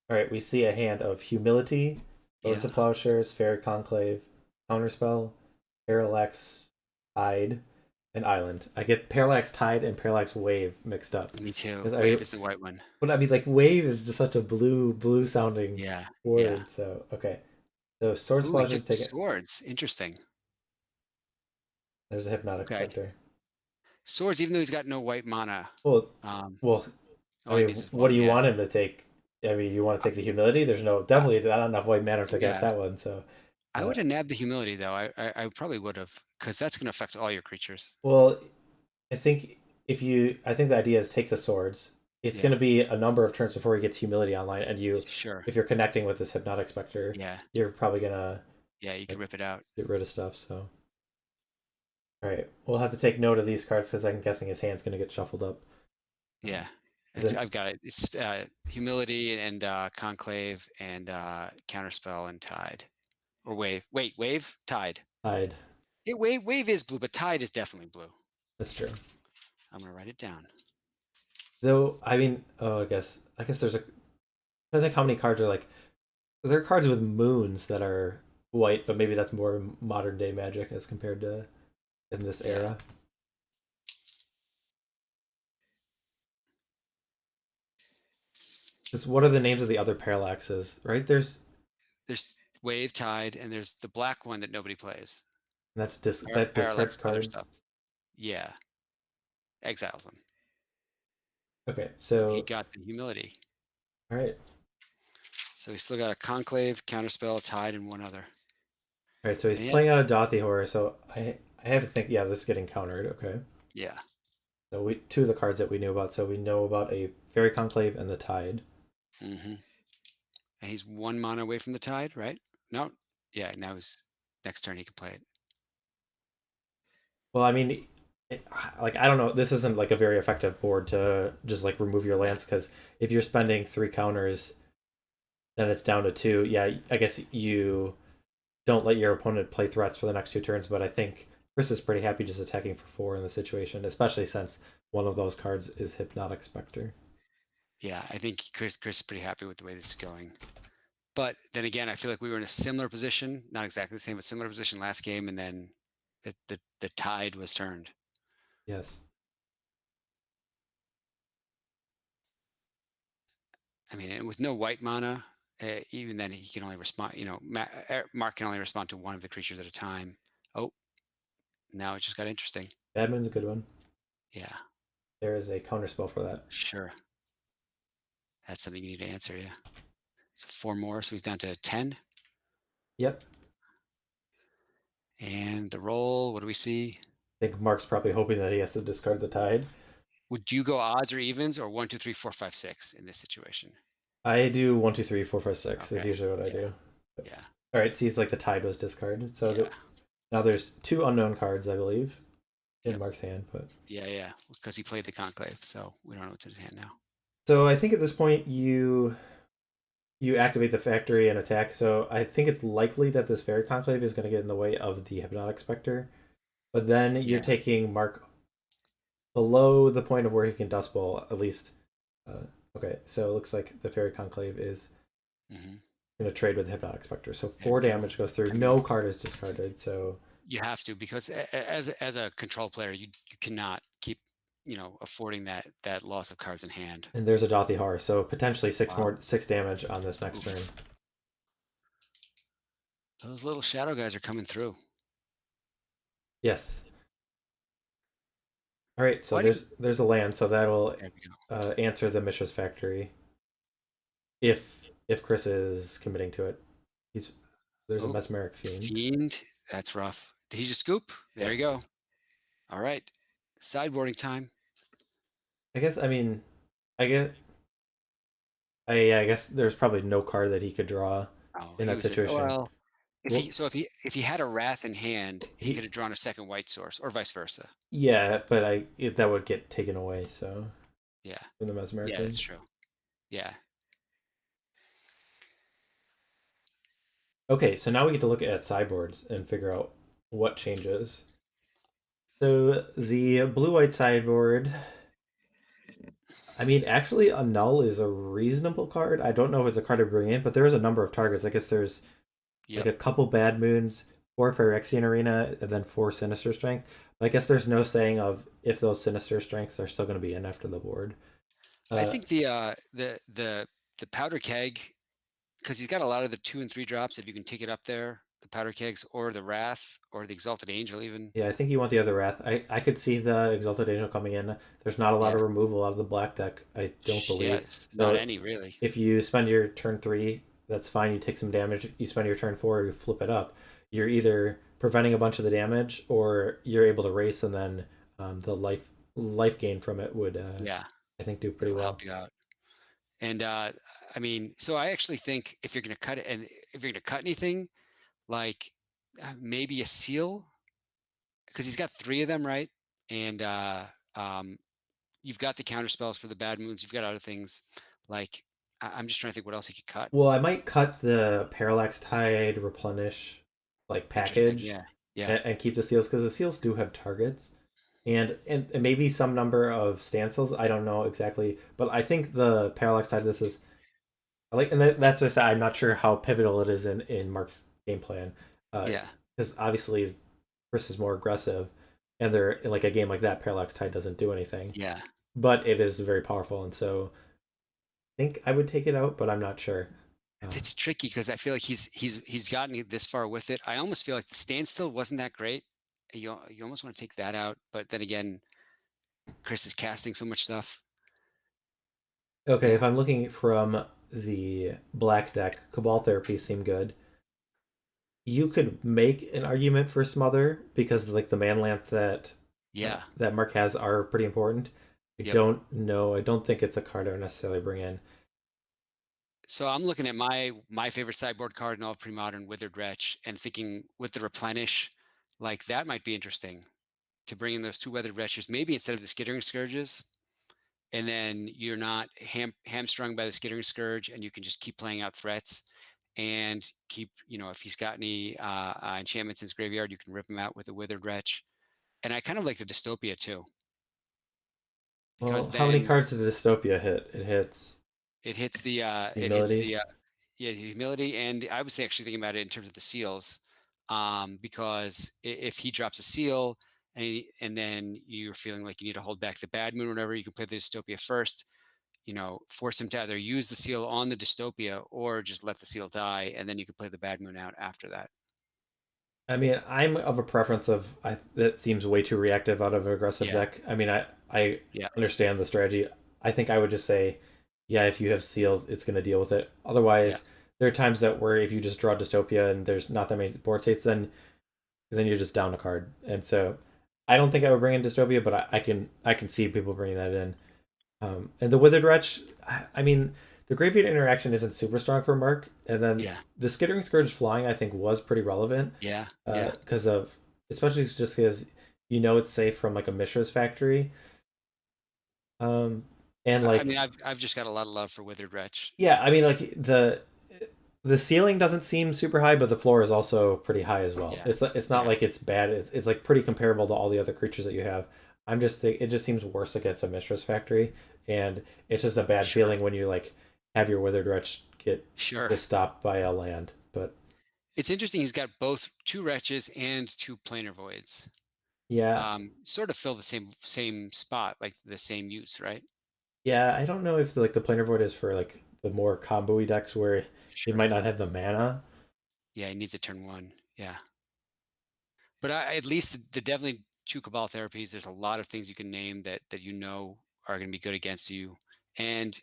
All right, we see a hand of Humility, Loads Yeah, of Plowshares, Faerie Conclave, Counterspell, Parallax Tide, and Island. I get Parallax Tide and Parallax Wave mixed up. me too. 'Cause Wave is the white one. but I mean, like Wave is just such a blue sounding Yeah, yeah. word. So okay, so Sword Ooh, he Splash took is the taken. swords. Interesting. There's a Hypnotic Okay, Spectre. swords. Even though he's got no white mana. Well, Um. well, Oh, I he mean, needs his what do one. you Yeah. want him to take? I mean, you want to Uh, take the Humility? There's no uh, definitely not enough white mana to cast yeah. that one. So, I uh, would have nabbed the humility though. I probably would have, because that's going to affect all your creatures. well, I think I think the idea is take the swords. It's going Yeah. to be a number of turns before he gets Humility online, and Sure. if you're connecting with this Hypnotic Spectre, Yeah. you're probably gonna Yeah. You could like rip it out. get rid of stuff. So, all right, we'll have to take note of these cards because I'm guessing his hand's gonna get shuffled up. Yeah. Is it I've got it. It's humility and conclave and counterspell and tide or wave. Wait, wave, tide. Tide? Wave is blue, but tide is definitely blue. That's true. I'm gonna write it down. Though I mean, oh, I guess there's a. I think how many cards are like there are cards with moons that are white, but maybe that's more modern day Magic as compared to in this Yeah. era. Just what are the names of the other parallaxes? Right There's wave, tide, and there's the black one that nobody plays. that discards Parallax, other stuff. cards. Yeah. Exiles them. Okay, So he so got the humility. all right, So he's still got a conclave, counterspell, tide, and one other. all right. So he's And yeah, playing out a Dauthi Horror. So I have to think. Yeah, this is getting countered. Okay, yeah. so we two of the cards that we knew about. So we know about a Fairy Conclave and the Tide. Mm-hmm. And he's 1 mana away from the tide, right? No. Yeah. Now his next turn he can play it. Well, I mean, like I don't know. This isn't like a very effective board to just like remove your Yeah. lands because if you're spending 3 counters, then it's down to 2. Yeah, I guess you don't let your opponent play threats for the next 2 turns. But I think Chris is pretty happy just attacking for 4 in the situation, especially since one of those cards is Hypnotic Spectre. Yeah. I think Chris is pretty happy with the way this is going. But then again, I feel like we were in a similar position, not exactly the same, but similar position last game, and then the tide was turned. Yes. I mean, and with no white mana, even then he can only respond. Marc can only respond to one of the creatures at a time. Oh, now it just got interesting. Badman's a good one. Yeah, There is a counter spell for that. sure. That's something you need to answer. Yeah. So 4 more, so he's down to 10. Yep. And the roll. What do we see? I think Mark's probably hoping that he has to discard the Tide. Would you go odds or evens or 1, 2, 3, 4, 5, 6 in this situation? I do 1, 2, 3, 4, 5, 6 is Okay. usually what I Yeah. do. Yeah. All right, see, it's like the Tide was discarded. So Yeah. now there's 2 unknown cards, I believe, in Yep. Mark's hand. But Yeah. Yeah. Because he played the conclave, so we don't know what's in his hand now. so I think at this point you activate the factory and attack. So I think it's likely that this Fairy Conclave is going to get in the way of the Hypnotic Spectre. But then you're Yeah. taking Mark below the point of where he can Dust Bowl, at least. Uh, okay, so it looks like the Fairy Conclave is Mm-hmm. going to trade with the Hypnotic Spectre. So Yeah, 4 damage goes through. I mean, No card is discarded. So you have to, because as a control player, you cannot keep affording that loss of cards in hand. and there's a Dauthi Horror. So potentially Wow. 6 damage on this next turn. Oof. Those little shadow guys are coming through. Yes. All right, so Why do you? there's a land, so that'll There we go. answer the Mishra's Factory if Chris is committing to it. He's there's a Oh, Mesmeric Fiend. Fiend. That's rough. Did he just scoop? There you Yes. go. All right. Sideboarding time. I guess I mean I guess yeah, I guess there's probably no card that he could draw Oh, in he that was a situation. well. If Well, he had a wrath in hand, he could he have drawn a second white source, or vice versa. yeah, but that would get taken away. So Yeah. from the Mesmeric Yeah, that's Fiend. true. Yeah. Okay, so now we get to look at sideboards and figure out what changes. So the blue-white sideboard. I mean, actually, Annul is a reasonable card. I don't know if it's a card to bring in, but there is a number of targets. I guess there's like Yep. a couple Bad Moons, four Phyrexian Arena, and then four Sinister Strength. But I guess there's no saying of if those Sinister Strengths are still going to be in after the board. I Uh, think the powder keg, because he's got a lot of the 2 and 3 drops. If you can take it up there, the powder kegs, or the wrath, or the exalted angel, even. yeah, I think you want the other Wrath. I could see the Exalted Angel coming in. There's not a lot Yeah. of removal out of the black deck, I don't Yeah. believe. Not So any really. if you spend your turn three, that's fine. You take some damage. You spend your turn four, you flip it up. You're either preventing a bunch of the damage, or you're able to race, and then the life gain from it would, Yeah. I think, do pretty It'll well. help you out. And I mean, so I actually think if you're going to cut it, and if you're going to cut anything, like maybe a seal, because he's got 3 of them, right? And um, you've got the counter spells for the bad moons. You've got other things. Like I'm just trying to think what else he could cut. Well, I might cut the Parallax Tide Replenish like Interesting. package Yeah. Yeah. and keep the seals because the seals do have targets. And maybe some number of standstills. I don't know exactly, but I think the Parallax Tide. This is I like, and that's just I'm not sure how pivotal it is in Marc's game plan, Yeah. because obviously Chris is more aggressive, and they're like a game like that, Parallax Tide doesn't do anything, Yeah. but it is very powerful, and so I think I would take it out, but I'm not sure. It's tricky because I feel like he's gotten this far with it. I almost feel like the standstill wasn't that great. You almost want to take that out, but then again, Chris is casting so much stuff. Okay, Yeah. if I'm looking from the black deck, Cabal Therapy seem good. You could make an argument for Smother because like the man length Yeah. that Mark has are pretty important. I Yep. don't know. I don't think it's a card I would necessarily bring in. So I'm looking at my favorite sideboard card in all of Premodern, Withered Wretch, and thinking with the Replenish, like that might be interesting to bring in those 2 Withered Wretches, maybe instead of the Skittering Scourges, and then you're not hamstrung by the Skittering Scourge, and you can just keep playing out threats and keep, if he's got any enchantments in his graveyard, you can rip him out with a Withered Wretch. And I kind of like the Dystopia too, because Well, how many then cards did Dystopia hit? It hits it hits Humility. yeah, the humility. And I was actually thinking about it in terms of the seals, because if he drops a seal and then you're feeling like you need to hold back the bad moon or whatever, you can play the Dystopia first, force him to either use the seal on the Dystopia or just let the seal die, and then you can play the bad moon out after that. I mean, I'm of a preference of that seems way too reactive out of an aggressive Yeah. deck. I mean, I Yeah. understand the strategy. I think I would just say, yeah, if you have seals, it's going to deal with it. Yeah. Otherwise, there are times that where if you just draw Dystopia and there's not that many board states, then you're just down a card. And so, I don't think I would bring in Dystopia, but I can see people bringing that in. And the Withered Wretch, I mean, the graveyard interaction isn't super strong for Mark, and then Yeah. the Skittering Scourge flying I think was pretty relevant, Yeah. Yeah. because of especially just because it's safe from like a Mishra's factory, um, and I like mean, I've just got a lot of love for Withered Wretch. yeah, I mean like the ceiling doesn't seem super high, but the floor is also pretty high as well. Yeah. It's not Yeah. like it's bad. It's like pretty comparable to all the other creatures that you have. It just seems worse against a Mistress Factory, and it's just a bad Sure. feeling when you like have your Withered Wretch get Sure. just stopped by a land. But It's interesting. He's got both 2 wretches and 2 planar voids. yeah, Sort of fill the same spot, like the same use, right? yeah, I don't know if like the Planar Void is for like the more combo-y decks where it Sure. might not have the mana. Yeah, he needs a turn 1. Yeah. But at least the definitely 2 Cabal therapies. There's a lot of things you can name that you know are going to be good against you, and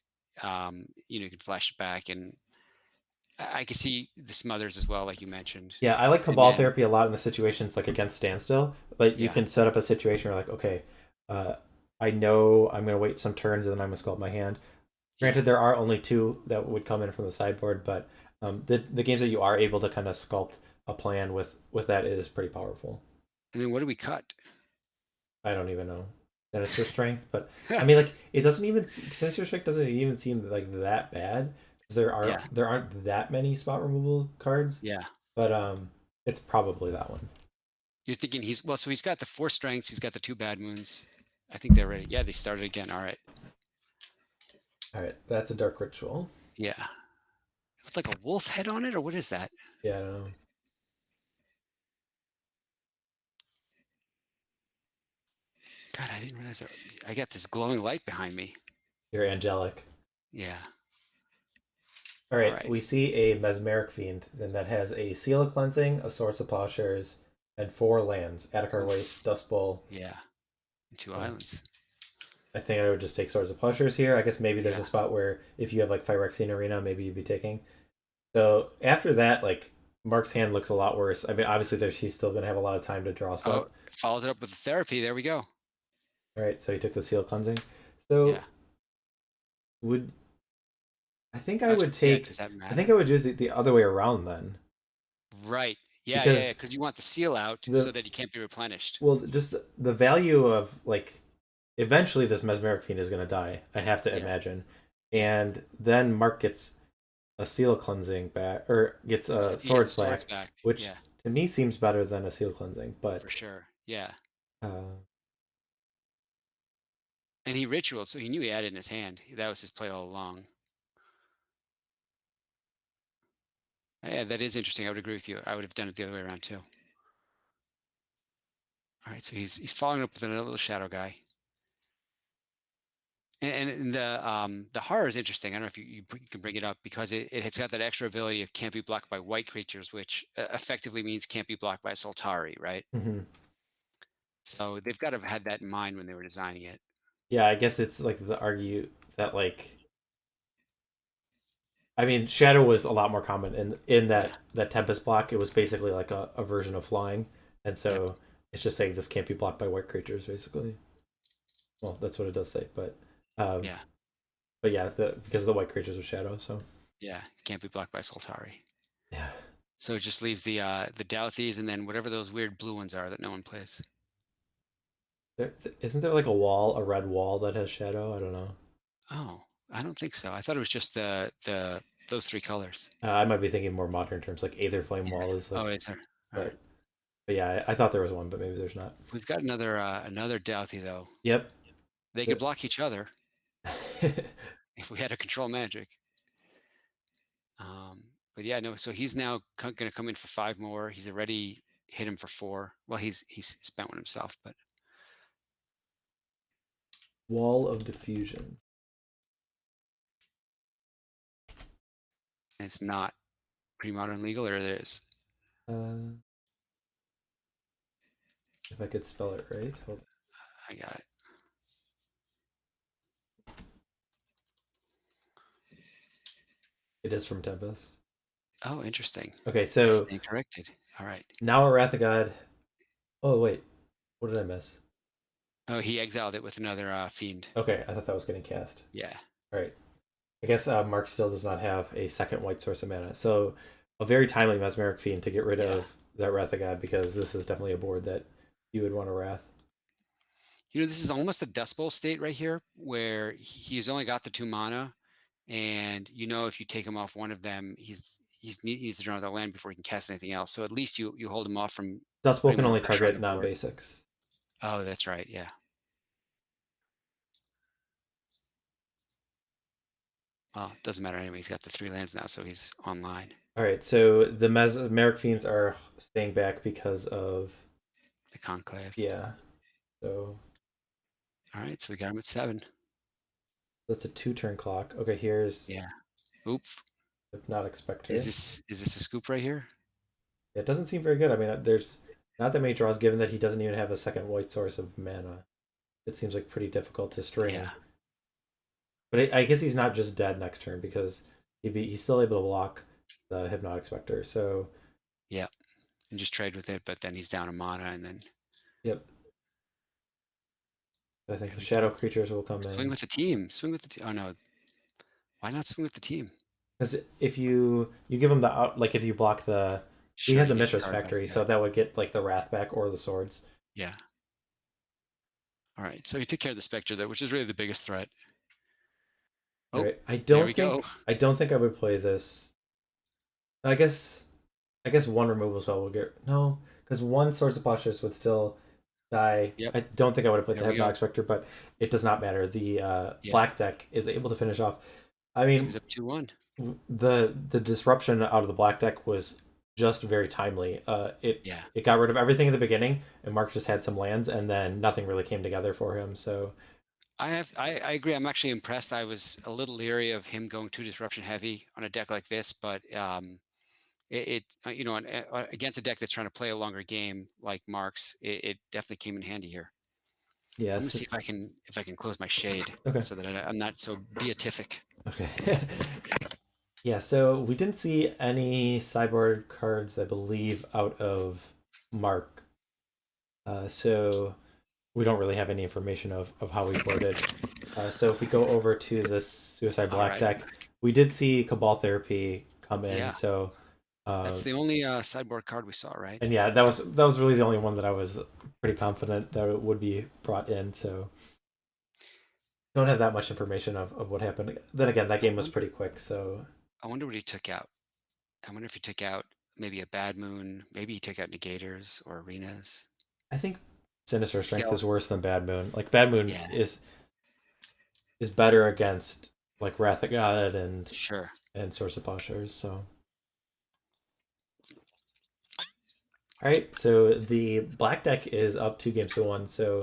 you can flash it back, and I can see the smothers as well, like you mentioned, Yeah, I like and Cabal then Therapy a lot in the situations like against Standstill. Like you yeah, can set up a situation where like, okay, uh, I know I'm gonna wait some turns and then I'm gonna sculpt my hand. yeah, Granted, there are only two that would come in from the sideboard, but the games that you are able to kind of sculpt a plan with that is pretty powerful. and then what do we cut? I don't even know Sinister Strength, but I mean, like it doesn't even Sinister Strength doesn't even seem like that bad because Yeah, there aren't that many spot removal cards, yeah. but it's probably that one. You're thinking so he's got the 4 strengths, he's got the 2 bad moons. I think they're ready. Yeah, they started again. All right. All right, that's a Dark Ritual. Yeah. It's like a wolf head on it, or what is that? Yeah, I don't know. God, I didn't realize that. I got this glowing light behind me. You're angelic. Yeah. All All right, right. we see a Mesmeric Fiend, and that has a Seal of Cleansing, a Source of Plowshares, and four lands: Adarkar Wastes, Oof. Dust Bowl. Yeah. 2 Uh, islands. I think I would just take Swords of Plowshares here. I guess maybe there's Yeah. a spot where if you have like Phyrexian Arena, maybe you'd be taking. So after that, like Mark's hand looks a lot worse. I mean, obviously there's he's still gonna have a lot of time to draw stuff. Oh, follows it up with therapy. There we go. All right, so he took the Seal Cleansing. Yeah. So would I think I would Actually, yeah. take Does that I think matter? I would do the other way around then Right. Yeah. Yeah. because Yeah. Because you want the seal out so the that he can't be replenished. well just the value of like eventually this Mesmeric Fiend is going to die. I have to Yeah. imagine, Yeah. and then Mark gets a Seal Cleansing back or gets a He gets the Swords swords back, back. which Yeah. to me seems better than a Seal Cleansing. For But sure. Yeah. uh, And he ritualed, so he knew he had it in his hand. That was his play all along. Yeah, that is interesting. I would agree with you. I would have done it the other way around too. All right, so he's following up with another little shadow guy. And the horror is interesting. I don't know if you can bring it up because it's got that extra ability of can't be blocked by white creatures, which effectively means can't be blocked by Soltari, right? mhm. So they've got to have had that in mind when they were designing it. Yeah, I guess it's like the argue that like I mean Shadow was a lot more common in Yeah. that Tempest block. It was basically like a version of flying, and Yep. so it's just saying this can't be blocked by white creatures basically. Well, that's what it does say, um, Yeah. but yeah, because the white creatures with shadow. So Yeah. Can't be blocked by Soltari. yeah, So it just leaves the Dauthis and then whatever those weird blue ones are that no one plays. isn't there like a red wall that has shadow? I don't know. Oh, I don't think so. I thought it was just the those 3 colors. I might be thinking more modern terms, like Aether Flame Yeah. Wall is Oh, like, it's there. All right. but yeah, I thought there was one, but maybe there's not. We've got another Dauthi though. Yep. They could The- block each other if we had a control magic. Um, but yeah, no. So he's now going to come in for 5 more. He's already hit him for 4. Well, he's spent one himself, but Wall of Diffusion. it's not pre-modern legal, or it is. Uh, if I could spell it right. Hold I got it. It is from Tempest. Oh, interesting. Okay, I so stand corrected. All right. now a Wrath of God. Oh wait, what did I miss? Oh, he exiled it with another fiend. Okay, I thought that was getting cast. Yeah. All right. I guess Mark still does not have a second white source of mana, so a very timely Mesmeric Fiend to get rid Yeah. of that Wrath of God because this is definitely a board that you would want to Wrath. This is almost a Dust Bowl state right here, where he's only got the 2 mana, and if you take him off one of them, he needs to draw another land before he can cast anything else. So at least you hold him off from Dust Bowl putting can more only pressure on target the non board. basics. Oh, that's right. Yeah. Well, it doesn't matter anyway. He's got the 3 lands now, so he's online. All right, so the Mesmeric Fiends are staying back because of The Conclave. yeah. So All right, so we got him at 7. that's a 2 turn clock. Okay, here's Yeah. Oops. not expect Is her. this a scoop right here? It doesn't seem very good. I mean, there's not that many draws, given that he doesn't even have a second white source of mana. It seems like pretty difficult to Yeah, string. But I guess he's not just dead next turn because he's still able to block the Hypnotic Spectre. So, yeah, and just trade with it. But then he's down a mana, and then yep. I think there the we Shadow go. Creatures will come Swing in. with the team. Swing with the team. Oh no, why not swing with the team? Because if you give him the out, like if you block he Sure, has a he gets a Mishra's card back. Factory, Yeah, so that would get like the Wrath back or the swords. yeah. All right, so he took care of the Spectre there, which is really the biggest threat. All Oh, right. there we go. I don't think I would play this. I guess I guess one removal spell will get no, because one Source of Postures would still die. Yep, I don't think I would have played there the we Hypnotic go. Spectre, but it does not matter. The Yeah, black deck is able to finish off. I so mean, he's up 2-1. the disruption out of the black deck was just very timely. Yeah, It got rid of everything at the beginning, and Mark just had some lands, and then nothing really came together for him. So I agree. I'm actually impressed. I was a little leery of him going too disruption heavy on a deck like this, but you know, against a deck that's trying to play a longer game like Mark's, it definitely came in handy here. I'm gonna yes, see if I can close my shade okay, so that I'm not so beatific. okay. Yeah, so we didn't see any sideboard cards, I believe, out of Mark. So we don't really have any information of how we boarded. So if we go over to the Suicide All Black right. deck, we did see Cabal Therapy come in. Yeah, So that's the only sideboard card we saw, right? and yeah, that was really the only one that I was pretty confident that it would be brought in. So don't have that much information of what happened. Then again, that I game was wonder, pretty quick. So I wonder what he took out. I wonder if he took out maybe a Bad Moon. Maybe he took out Negators or Arenas. I think Sinister Strength is Skeleton. worse than Bad Moon. Like Bad Moon Yeah, is better against like Wrath of God sure. and Source of Plowshares. So all right, so the black deck is up 2 games to 1. So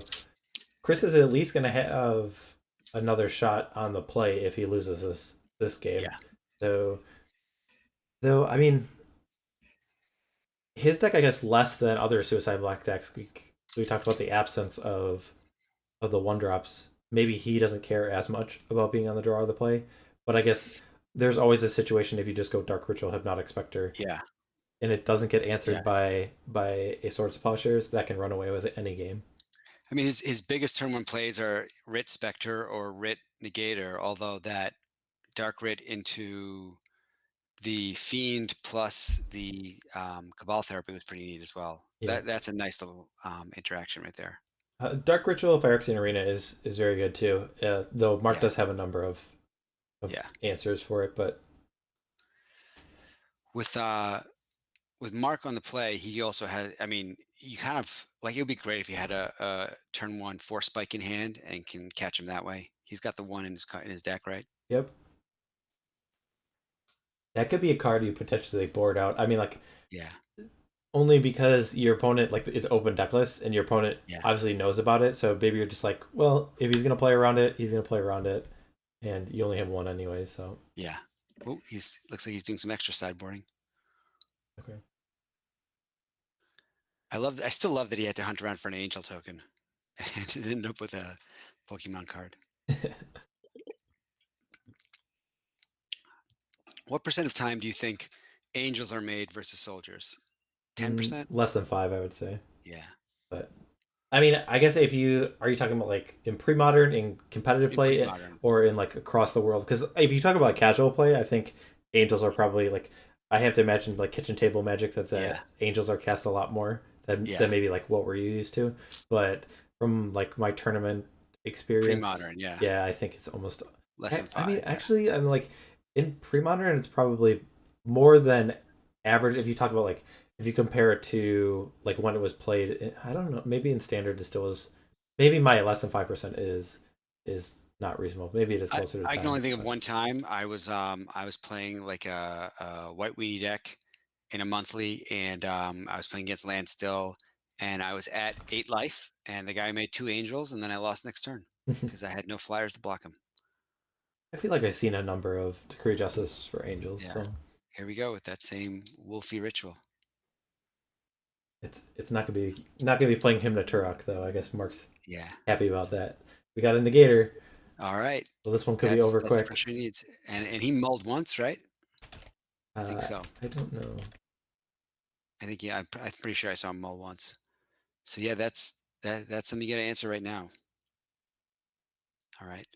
Chris is at least going to have another shot on the play if he loses this game. Yeah, So though I mean his deck I guess less than other Suicide Black decks. We talked about the absence of the one drops. Maybe he doesn't care as much about being on the draw of the play, but I guess there's always a situation if you just go Dark Ritual Hypnotic Spectre yeah, and it doesn't get yeah. answered by a Swords of Plowshares, that can run away with it any game. I mean, his biggest turn one plays are Writ Spectre or Writ Negator, although that Dark Writ into the Fiend plus the Cabal Therapy was pretty neat as well. Yeah. That's a nice little interaction right there. Dark Ritual Phyrexian Arena is very good too. Though Mark Yeah, does have a number of yeah. answers for it, but With with Marc on the play, he also had. I mean, you kind of like it would be great if you had a turn one force spike in hand and can catch him that way. He's got the one in in his deck, right? yep, that could be a card you potentially board out. I mean, like Yeah, only because your opponent like is open deckless and your opponent yeah, obviously knows about it. So maybe you're just like, well, if he's gonna play around it, he's gonna play around it, and you only have one anyway. So yeah. Oh, he's looks like he's doing some extra sideboarding. okay. I still love that he had to hunt around for an angel token and it ended up with a Pokemon card. What percent of time do you think angels are made versus soldiers? 10%? Less than 5, I would say. Yeah, But I mean, I guess if you talking about like in pre-modern, in competitive in play, pre-modern. or in like across the world, because if you talk about casual play, I think angels are probably like I have to imagine like kitchen table magic that the Yeah, angels are cast a lot more yeah. than maybe like what we're used to. But from like my tournament experience, Pre-modern, yeah. yeah, I think it's almost. Less than I mean, 5, yeah. actually, I'm like in pre-modern, it's probably more than average. If you talk about like if you compare it to like when it was played, I don't know, maybe in standard it still was. Maybe my less than 5% is not reasonable. Maybe it is closer to I can only 10. think of But one time I was playing like a white weenie deck in a monthly, and I was playing against Landstill, and I was at 8 life, and the guy made 2 angels, and then I lost next turn because I had no flyers to block him. I feel like I've seen a number of decree justice for angels. Yeah, So here we go with that same wolfy ritual. It's not gonna be playing him to Turok though. I guess Mark's Yeah. happy about that. We got a negator. All right. So this one could be That's over the quick. pressure he needs. And he mulled once, right? I think Uh, so. I don't know. I think yeah. I'm pretty sure I saw him mull once. So yeah, that's something you got to answer right now. All right.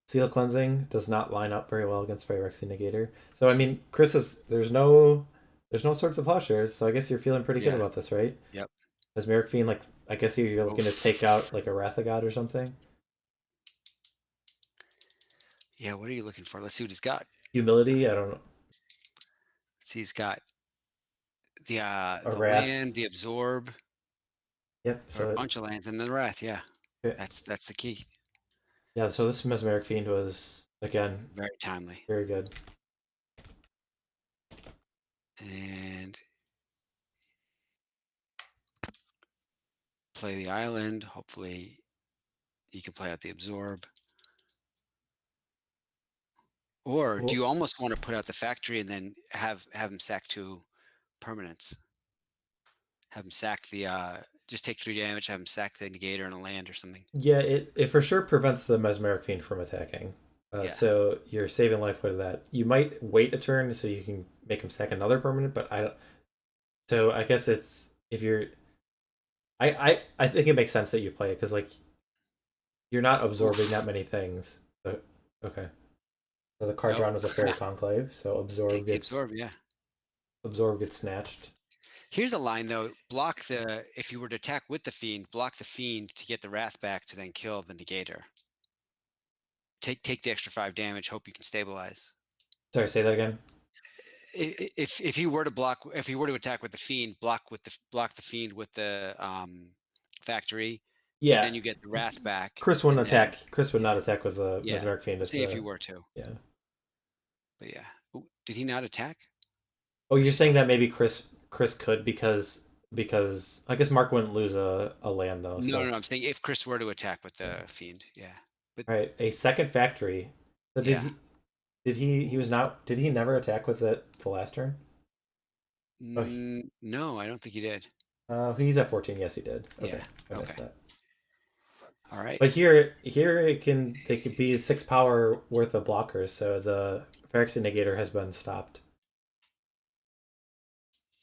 Seal cleansing does not line up very well against Phyrexian Negator. So I mean, Chris is there's no sorts of plowshares, so I guess you're feeling pretty good Yeah. about this, right? Yep. Mesmeric Fiend, like I guess you're looking to take Oof. out like a Wrathagod or something. Yeah. What are you looking for? Let's see what he's got. Humility, I don't know. Let's see, he's got A the Wrath. land, the absorb, Yep. or a So bunch of lands, and the wrath. Yeah. okay. That's the key. Yeah. So this Mesmeric Fiend was again Very timely. very good. And play the island. Hopefully, you can play out the absorb. Or do Well, you almost want to put out the factory and then have him sack 2 permanents? Have him sack the just take 3 damage. Have him sack the negator and a land or something. yeah, it for sure prevents the Mesmeric Fiend from attacking. Yeah. So you're saving life with that. You might wait a turn so you can make him sack another permanent, but I don't. So I guess it's if you're. I think it makes sense that you play it because like you're not absorbing that Oof. many things. So okay. So the card Nope. drawn was a Faerie Conclave. So Take the absorb. Yeah. absorb gets snatched. Here's a line though. Block the if you were to attack with the fiend, block the fiend to get the wrath back to then kill the negator. Take the extra 5 damage. Hope you can stabilize. Sorry, say that again. If he were to block, if he were to attack with the fiend, block the fiend with the factory, and Yeah, then you get the wrath back, Chris wouldn't and then attack. Chris would not attack with the yeah, Mesmeric Fiend. It's see if he a were to, yeah. but yeah. Ooh, did he not attack? Oh, Or is you're he still? saying that maybe Chris could because I guess Mark wouldn't lose a land though. No, So no, no. I'm saying if Chris were to attack with yeah. the fiend, yeah, but All right, a second factory. So yeah. he was not did he never attack with it the last turn? Oh, No, I don't think he did. he's at 14. Yes, he did. Okay, Yeah. I Okay. missed that. All right. But here they could be 6 power worth of blockers. So the Phyrexian Negator has been stopped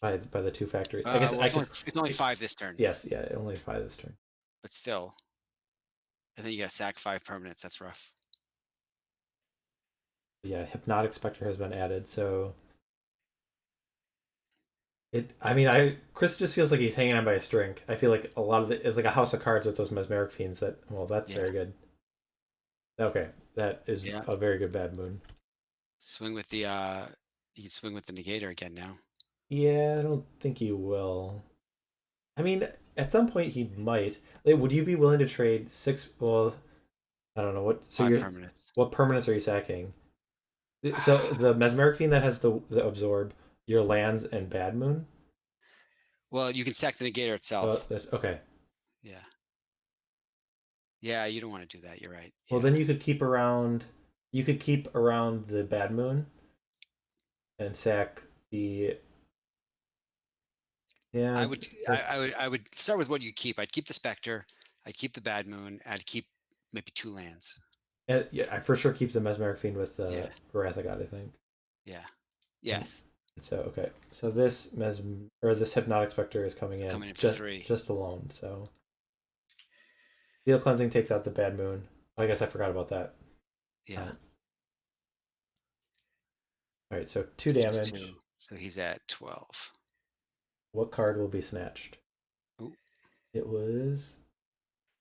by the 2 factories. Well, it's only 5 this turn, Yes, yeah, only 5 this turn. but still, and then you got to sack 5 permanents. That's rough. Yeah, Hypnotic Spectre has been added, so I mean, Chris just feels like he's hanging on by a string. I feel like a lot of it's like a house of cards with those Mesmeric Fiends. Well, that's Yeah. very good. Okay, that is Yeah. a very good bad moon. Swing with the you can swing with the negator again now. Yeah, I don't think he will. I mean, at some point he might. Like, would you be willing to trade 6? Well, I don't know what. So 5 you're permanents. what permanents are you sacking? So the Mesmeric Fiend that has the absorb, your lands and bad moon. Well, you can sack the negator itself. That's okay. Yeah. Yeah, you don't want to do that. You're right. Well, Yeah. then you could keep around. You could keep around the bad moon and sack the. Yeah, I would start with what you keep. I'd keep the Spectre. I'd keep the Bad Moon. I'd keep maybe 2 lands. yeah. I for sure keep the Mesmeric Fiend with Yeah. the Wrath of God, I think. Yeah. And Yes. so okay, so this this Hypnotic Spectre is coming It's in coming in for 3. just alone. So Steel Cleansing takes out the bad moon. I guess I forgot about that. Yeah. All right, so 2 So just damage. 2. So he's at 12. What card will be snatched? Ooh. It was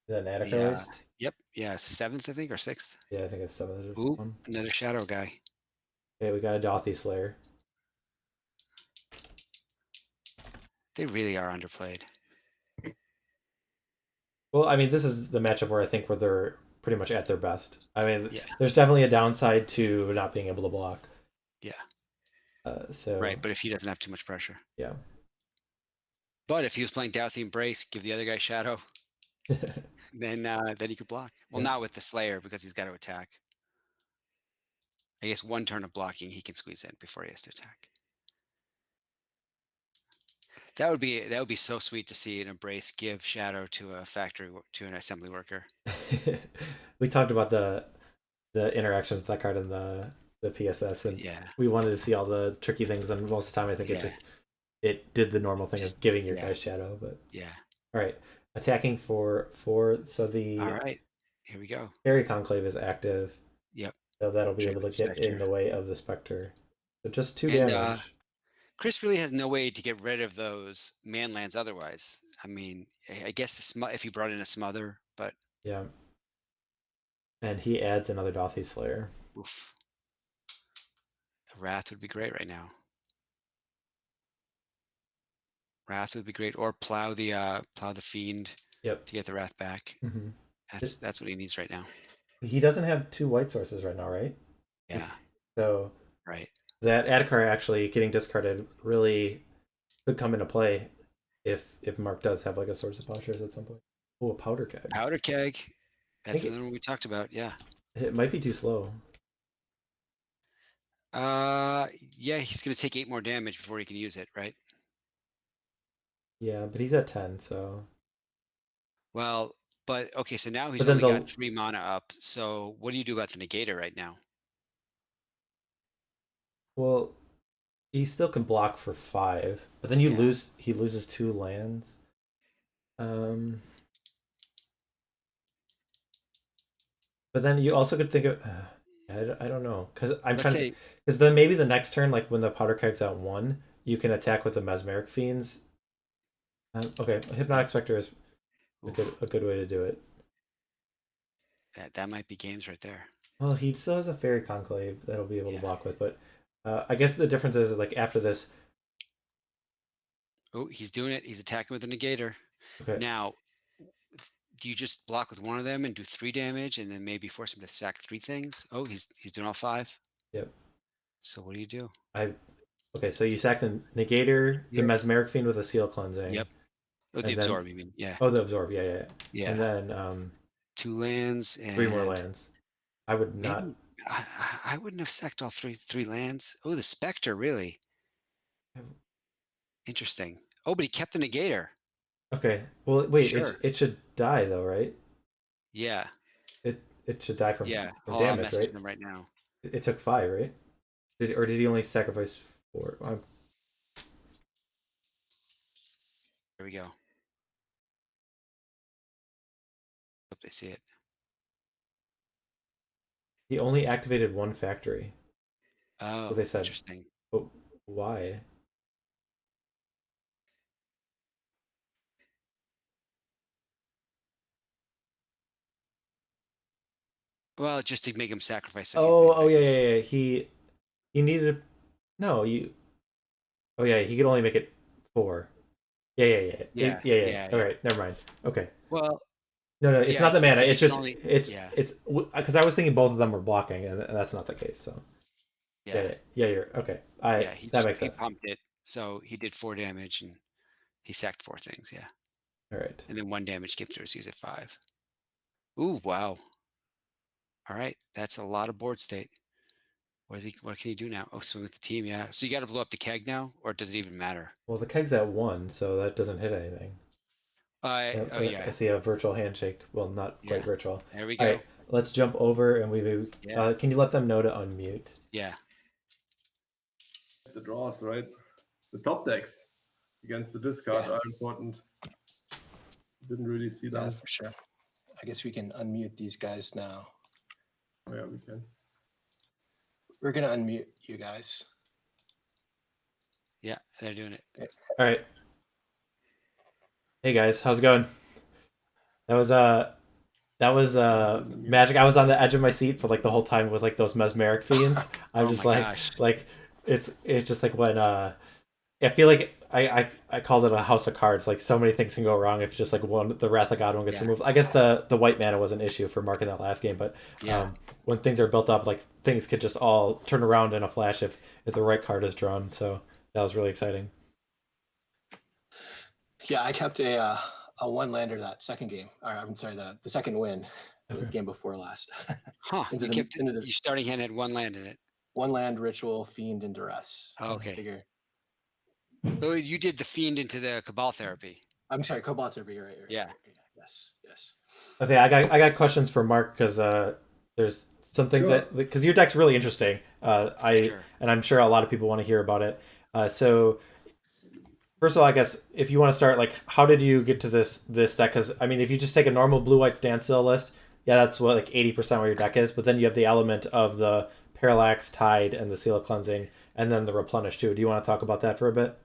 an Adarkar The Wastes? yep. Yeah, 7th I think or 6th. Yeah, I think it's 7th Ooh, one. another shadow guy. Okay, we got a Dauthi Slayer. They really are underplayed. Well, I mean, this is the matchup where I think where they're pretty much at their best. I mean, Yeah. there's definitely a downside to not being able to block. Yeah. So Right, but if he doesn't have too much pressure. yeah. But if he was playing Dauthi Embrace, give the other guy shadow, then he could block. Well, Yeah. not with the Slayer because he's got to attack. I guess 1 turn of blocking he can squeeze in before he has to attack. That would be so sweet to see an Embrace give shadow to a to an assembly worker. We talked about the interactions with that card in the PSS, and Yeah, we wanted to see all the tricky things. And most of the time, I think yeah, it did the normal thing just of giving your yeah, guys shadow. But yeah. all right, attacking for 4. So All the right, here we go. Faerie Conclave is active, Yep, so that'll be trade able with to the get in Spectre. the way of the Spectre. So just 2 And damage. Chris really has no way to get rid of those manlands otherwise. I mean, I guess if he brought in a smother, but Yeah, and he adds another Dauthi Slayer. oof, a Wrath would be great right now. Wrath would be great, or plow the Fiend Yep. to get the Wrath back. Hmm. That's what he needs right now. He doesn't have 2 white sources right now, right? Yeah, So right. that Adcock actually getting discarded really could come into play if Marc does have like a source of Plowshares at some point. Oh, a Powder Keg. Powder Keg. I That's think another one we talked about. Yeah. it might be too slow. Yeah, he's gonna take 8 more damage before he can use it, right? Yeah, but he's at 10, so. Well, but okay, so now But he's then only got the 3 mana up. So what do you do about the negator right now? well, he still can block for 5, but then Yeah. he loses 2 lands. Um, but then you also could think of I don't know because I'm Let's trying to say because then maybe the next turn like when the Powder Keg's at 1, you can attack with the Mesmeric Fiends. Okay, Hypnotic Spectre is oof, a good way to do it. that might be games right there. Well, he still has a Faerie Conclave that'll be able to Yeah. block with, but I guess the difference is like after this. Oh, he's doing it. He's attacking with the negator. Okay, Now, do you just block with one of them and do 3 damage and then maybe force him to sack 3 things? Oh, he's doing all 5. yep. So what do you do? I Okay, so you sack the Negator, the Yeah. Mesmeric Fiend with a Seal Cleansing, Yep. Oh, the and then absorb, you mean? Yeah. oh the Absorb, yeah, yeah, yeah. And Yeah. then 2 lands 3 more and lands. I would not. maybe I wouldn't have sacked all three lands. Oh, the Spectre, really interesting. Oh, but he kept the negator. Okay, well wait, Sure. it should die though, right? Yeah. It should die Yeah. from Oh, I'll damage, message right? him right now. It took 5, right? Or did he only sacrifice 4? Here we go. Hope they see it. He only activated 1 factory. So Oh, they said, interesting. but why? Well, just to make him sacrifice a few Oh, things, I oh yeah, yeah, guess. yeah. He needed. No, you. Oh yeah, he could only make it 4. Yeah, yeah, yeah, Yeah. yeah, yeah. Yeah. All Yeah. right, never mind. Okay. Well, No, no, it's yeah, not the mana. because he It's can just only. Yeah. it's because I was thinking both of them were blocking, and that's not the case. So yeah, Yeah. yeah, yeah, you're okay. I Yeah. He That just makes he sense. pumped it, so he did 4 damage and he sacked 4 things. Yeah, All right. and then 1 damage came through, so he's at 5. Ooh, wow. All right, that's a lot of board state. What can he do now? Oh, swing with the team. Yeah. So you got to blow up the keg now, or does it even matter? Well, the keg's at 1, so that doesn't hit anything. Oh I yeah, see a virtual handshake. Well, not quite yeah. virtual. There we All go. right, let's jump over and Yeah, can you let them know to unmute? yeah. The draws, right? The top decks against the discard are important. Didn't really see Yeah, that. for sure. I guess we can unmute these guys now. Oh, yeah, we can. We're gonna unmute you guys. Yeah, they're doing it. All right. Hey guys, how's it going? That was magic. I was on the edge of my seat for like the whole time with like those mesmeric fiends. I'm Oh just my gosh. like it's just like when I feel like I called it a house of cards. Like so many things can go wrong if just like the Wrath of God one gets Yeah. removed. I guess the white mana was an issue for Marc in that last game, but Yeah. when things are built up, like things could just all turn around in a flash if the right card is drawn. So that was really exciting. Yeah, I kept a 1-lander that second game. Or I'm sorry, the second win, the Okay. game before last. Huh. Into You the- kept it, into the- your starting hand had 1 land in it. 1 land ritual, fiend, and duress. Oh, I okay. figure Oh, you did the Fiend into the Cabal Therapy. I'm sorry, Cobalt Therapy. You're right. Yeah. Right. Yes. Yes. Okay, I got questions for Marc because there's some things Sure. that because your deck's really interesting. Sure. And I'm sure a lot of people want to hear about it. So first of all, I guess if you want to start, like, how did you get to this deck? Because I mean, if you just take a normal blue-white standstill list, yeah, that's what like 80% where your deck is. But then you have the element of the Parallax Tide and the Seal of Cleansing, and then the Replenish too. Do you want to talk about that for a bit?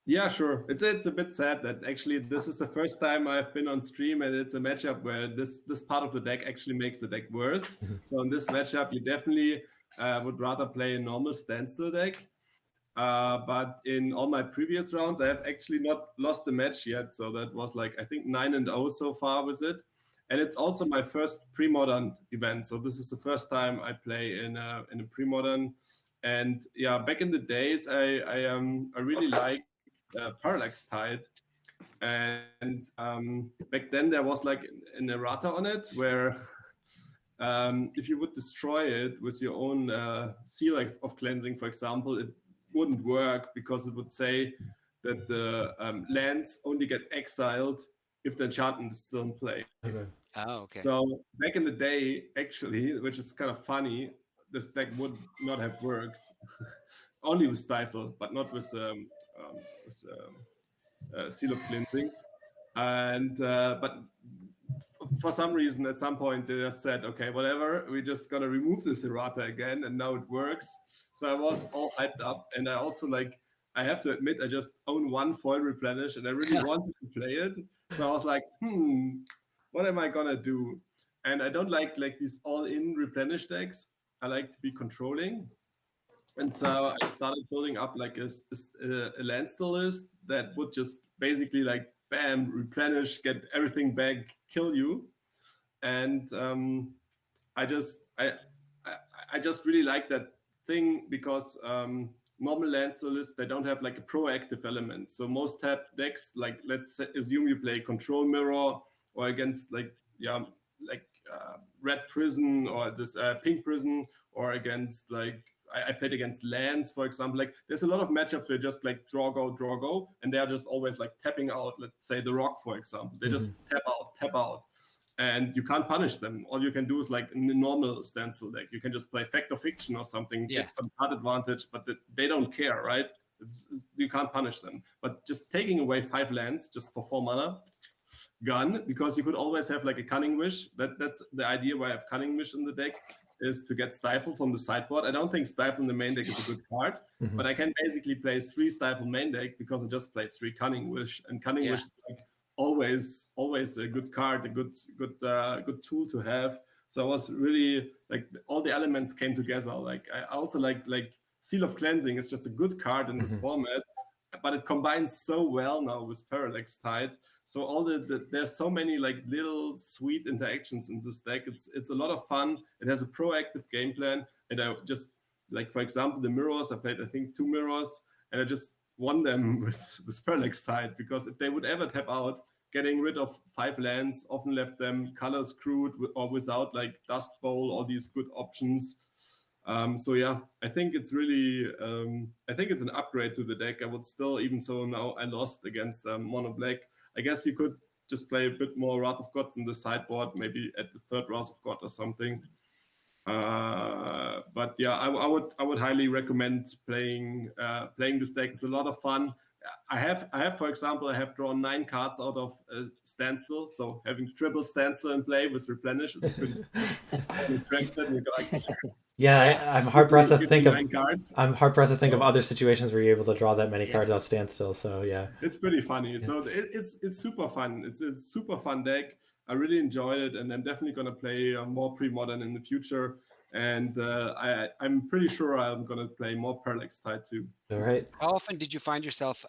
Yeah, sure. It's a bit sad that actually this is the first time I've been on stream and it's a matchup where this part of the deck actually makes the deck worse. So in this matchup, you definitely would rather play a normal standstill deck. But in all my previous rounds, I have actually not lost the match yet. So that was like, I think 9-0 so far with it. And it's also my first pre-modern event. So this is the first time I play in a pre-modern. And yeah, back in the days, I really liked Parallax Tide. And back then there was like an errata on it where if you would destroy it with your own seal of cleansing, for example, it wouldn't work because it would say that the lands only get exiled if the enchantment is still in play. Okay. Oh, okay. So back in the day, actually, which is kind of funny, this deck would not have worked only with Stifle, but not with Seal of Cleansing. And but for some reason, at some point, they just said, okay, whatever, we're just gonna remove this errata again, and now it works. So I was all hyped up, and I also I have to admit, I just own one foil replenish, and I really wanted to play it. So I was like, what am I gonna do? And I don't like these all-in replenish decks. I like to be controlling. And so I started building up like a landstill list that would just basically like bam, replenish, get everything back, kill you. And I just I, I just really like that thing because normal landstill lists they don't have like a proactive element. So most tap decks, like assume you play control mirror or against like red prison or this pink prison or against like I played against lands, for example. Like there's a lot of matchups where just like draw go, and they're just always like tapping out. Let's say the rock, for example. They just tap out, and you can't punish them. All you can do is like in a normal standstill deck, you can just play Fact or Fiction or something, get some card advantage, but they don't care, right? You can't punish them. But just taking away 5 lands just for 4 mana, gun, because you could always have like a Cunning Wish. That's the idea why I have Cunning Wish in the deck, is to get Stifle from the sideboard. I don't think Stifle in the main deck is a good card, but I can basically play 3 Stifle main deck because I just played 3 Cunning Wish, and Cunning Wish is like always a good card, a good tool to have. So I was really like all the elements came together. Like I also like Seal of Cleansing is just a good card in this format, but it combines so well now with Parallax Tide. So all there's so many like little sweet interactions in this deck. It's a lot of fun. It has a proactive game plan, and I just like, for example, the mirrors. I played I think 2 mirrors, and I just won them with Parallax Tide, because if they would ever tap out, getting rid of 5 lands often left them color screwed or without like Dust Bowl, all these good options. So yeah, I think it's really, I think it's an upgrade to the deck. I would still, even so now I lost against Mono Black, I guess you could just play a bit more Wrath of Gods in the sideboard, maybe at the 3rd Wrath of God or something. But yeah, I would highly recommend playing this deck. It's a lot of fun. I have, for example, I have drawn 9 cards out of Standstill. So having triple Standstill in play with Replenish is pretty Yeah, I'm hard pressed to think of. 9 cards. I'm hard pressed to think of other situations where you're able to draw that many cards out standstill. So yeah, it's pretty funny. So it's super fun. It's a super fun deck. I really enjoyed it, and I'm definitely gonna play more pre-modern in the future. And I'm pretty sure I'm gonna play more Parallax Tide too. all right. How often did you find yourself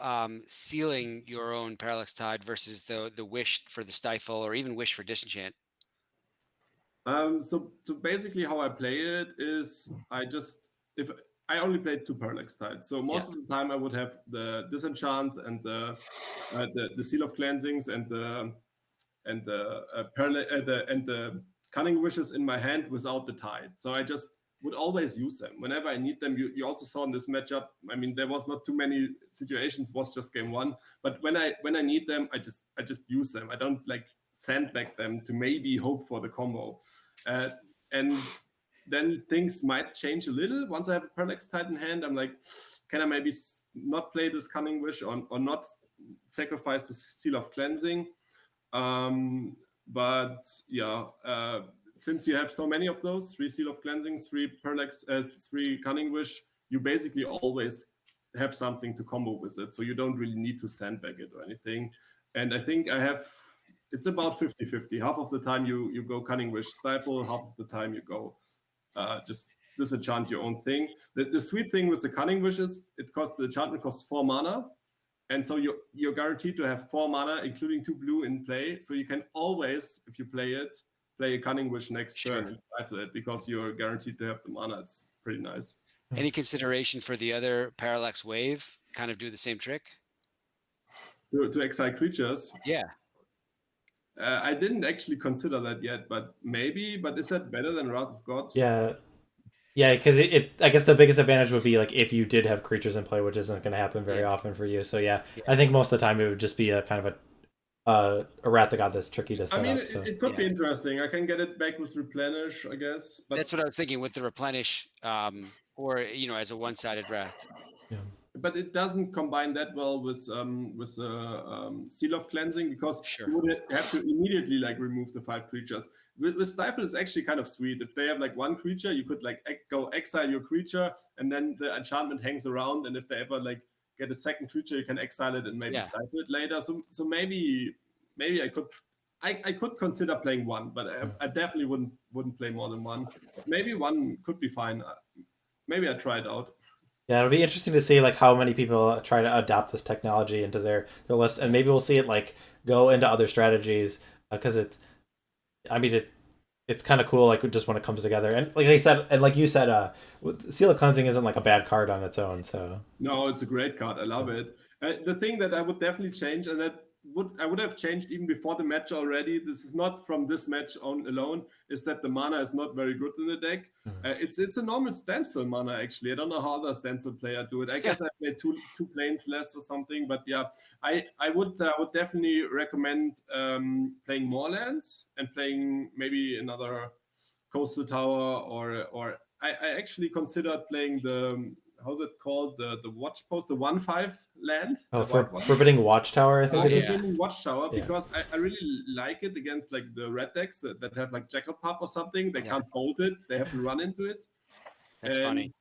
sealing your own Parallax Tide versus the wish for the Stifle, or even wish for Disenchant? So basically how I play it is if I only played 2 Parallax Tides. So most of the time I would have the Disenchants and the Seal of Cleansings and the Cunning Wishes in my hand without the Tide. So I just would always use them whenever I need them. You also saw in this matchup. I mean, there was not too many situations. It was just game one. But when I need them, I just use them. I don't like sandbag them to maybe hope for the combo. And then things might change a little once I have a Parallax Tide in hand. I'm like, can I maybe not play this Cunning Wish or not sacrifice the Seal of Cleansing? But yeah. Since you have so many of those, 3 Seal of Cleansing, 3 Parallax, 3 Cunning Wish, you basically always have something to combo with it. So you don't really need to sandbag it or anything. And I think it's about 50-50. Half of the time you go Cunning Wish Stifle, half of the time you go just disenchant your own thing. The sweet thing with the Cunning Wish is the enchantment costs 4 mana. And so you're guaranteed to have 4 mana, including 2 blue in play. So you can always, if you play a Cunning Wish next turn and stifle it because you're guaranteed to have the mana. It's pretty nice. Any consideration for the other Parallax Wave? Kind of do the same trick? To exile creatures? Yeah. I didn't actually consider that yet, but maybe. But is that better than Wrath of God? Yeah. Yeah, because I guess the biggest advantage would be like if you did have creatures in play, which isn't going to happen very often for you. So yeah, I think most of the time it would just be a kind of a Wrath of God that's tricky to set up. I mean, it could be interesting. I can get it back with Replenish, I guess. But that's what I was thinking with the Replenish, or as a one-sided Wrath. Yeah. But it doesn't combine that well with Seal of Cleansing because you would have to immediately like remove the 5 creatures. With Stifle, it's actually kind of sweet. If they have like 1 creature, you could like go exile your creature, and then the enchantment hangs around. And if they ever like get a second creature, you can exile it and maybe stifle it later. So maybe I could consider playing 1, but I definitely wouldn't play more than 1. Maybe 1 could be fine. Maybe I try it out. Yeah, it'll be interesting to see like how many people try to adopt this technology into their list, and maybe we'll see it like go into other strategies because it's kind of cool like just when it comes together. And like I said, and like you said, Seal of Cleansing isn't like a bad card on its own. So no, it's a great card. I love it. The thing that I would definitely change, and that I would have changed even before the match already. This is not from this match alone. Is that the mana is not very good in the deck? It's a normal Standstill mana actually. I don't know how other Standstill player do it. I guess I play two planes less or something. But yeah, I would definitely recommend playing more lands and playing maybe another Coastal Tower or I actually considered playing the. How's it called? The watch post, the 1/5 land. Oh, Forbidding Watchtower, I think it is. Forbidding Watchtower, because I really like it against like the red decks that have like Jackal Pup or something. They can't hold it. They have to run into it. That's funny.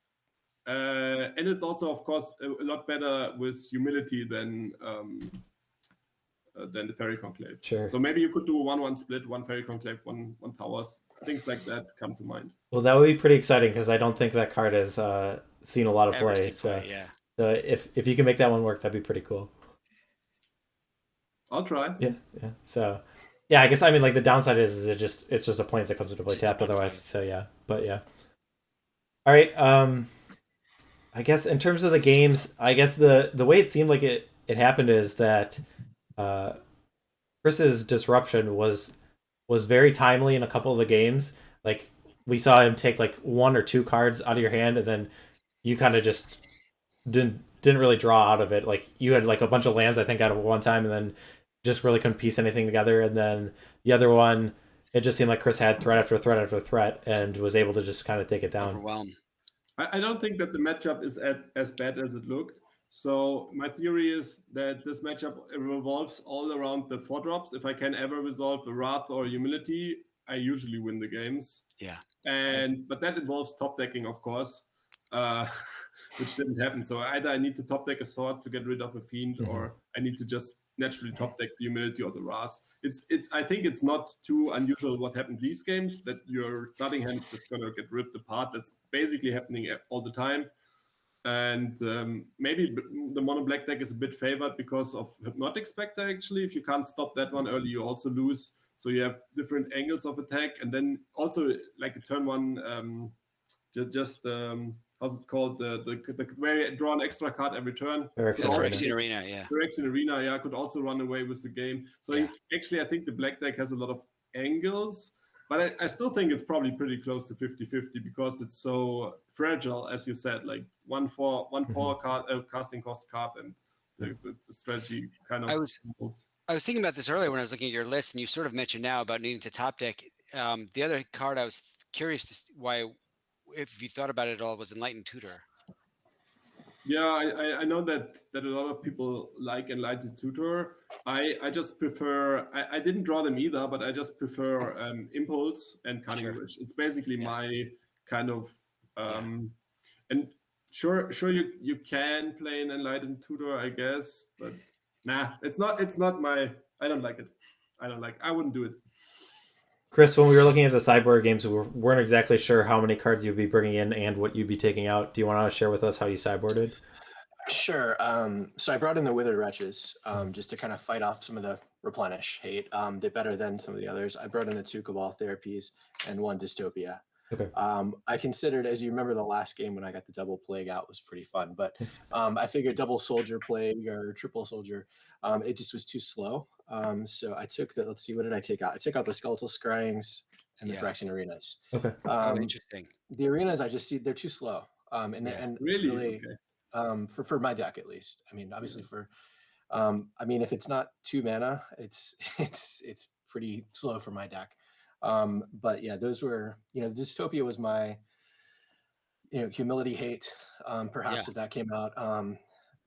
And it's also, of course, a lot better with humility than the Faerie Conclave. Sure. So maybe you could do a 1/1 split, 1 Faerie Conclave, 1 towers. Things like that come to mind. Well, that would be pretty exciting because I don't think that card has seen a lot of play. So if you can make that one work, that'd be pretty cool. I'll try. Yeah. So yeah, I guess I mean like the downside is it's just a planes that comes into play tapped otherwise. So yeah, but yeah. All right. I guess in terms of the games, I guess the way it seemed like it happened is that Chris's disruption was very timely in a couple of the games. Like we saw him take like 1 or 2 cards out of your hand, and then you kind of just didn't really draw out of it. Like you had like a bunch of lands, I think, out of one time, and then just really couldn't piece anything together. And then the other one, it just seemed like Chris had threat after threat after threat, and was able to just kind of take it down. Overwhelm. I don't think that the matchup is as bad as it looked. So my theory is that this matchup revolves all around the 4-drops. If I can ever resolve a Wrath or Humility, I usually win the games. Yeah. But that involves top decking, of course, which didn't happen. So either I need to top deck a Swords to get rid of a Fiend, or I need to just naturally top deck the Humility or the Wrath. I think it's not too unusual what happened these games, that your starting hand is just gonna get ripped apart. That's basically happening all the time. And maybe the mono black deck is a bit favored because of Hypnotic Spectre. Actually, if you can't stop that one early, you also lose. So you have different angles of attack, and then also like a turn one, how's it called? The where you draw an extra card every turn. Phyrexian Arena, yeah. Phyrexian Arena, yeah, could also run away with the game. So actually, I think the black deck has a lot of angles. But I still think it's probably pretty close to 50-50 because it's so fragile, as you said, like 1/4 card, casting cost card, and the strategy kind of. I was thinking about this earlier when I was looking at your list, and you sort of mentioned now about needing to top deck. The other card I was curious why, if you thought about it at all, was Enlightened Tutor. Yeah, I know that a lot of people like Enlightened Tutor. I just prefer. I didn't draw them either, but I just prefer Impulse and Cunning Wish. It's basically my kind of. And sure, you can play an Enlightened Tutor, I guess, but nah, it's not my. I don't like it. I wouldn't do it. Chris, when we were looking at the sideboard games, we weren't exactly sure how many cards you'd be bringing in and what you'd be taking out. Do you want to share with us how you sideboarded? Sure. So I brought in the Withered Wretches just to kind of fight off some of the Replenish hate. They're better than some of the others. I brought in the 2 Cabal Therapies and 1 Dystopia. Okay. I considered, as you remember, the last game when I got the double Plague out was pretty fun, but I figured double Soldier Plague or triple Soldier, it just was too slow. So I took the, let's see, what did I take out? I took out the Skeletal Scryings and the Phyrexian Arenas. Okay. Interesting. The Arenas, I just see they're too slow. And really okay. For my deck at least. I mean, obviously I mean, if it's not 2 mana, it's pretty slow for my deck. But yeah, those were, Dystopia was my, humility hate, perhaps if that came out.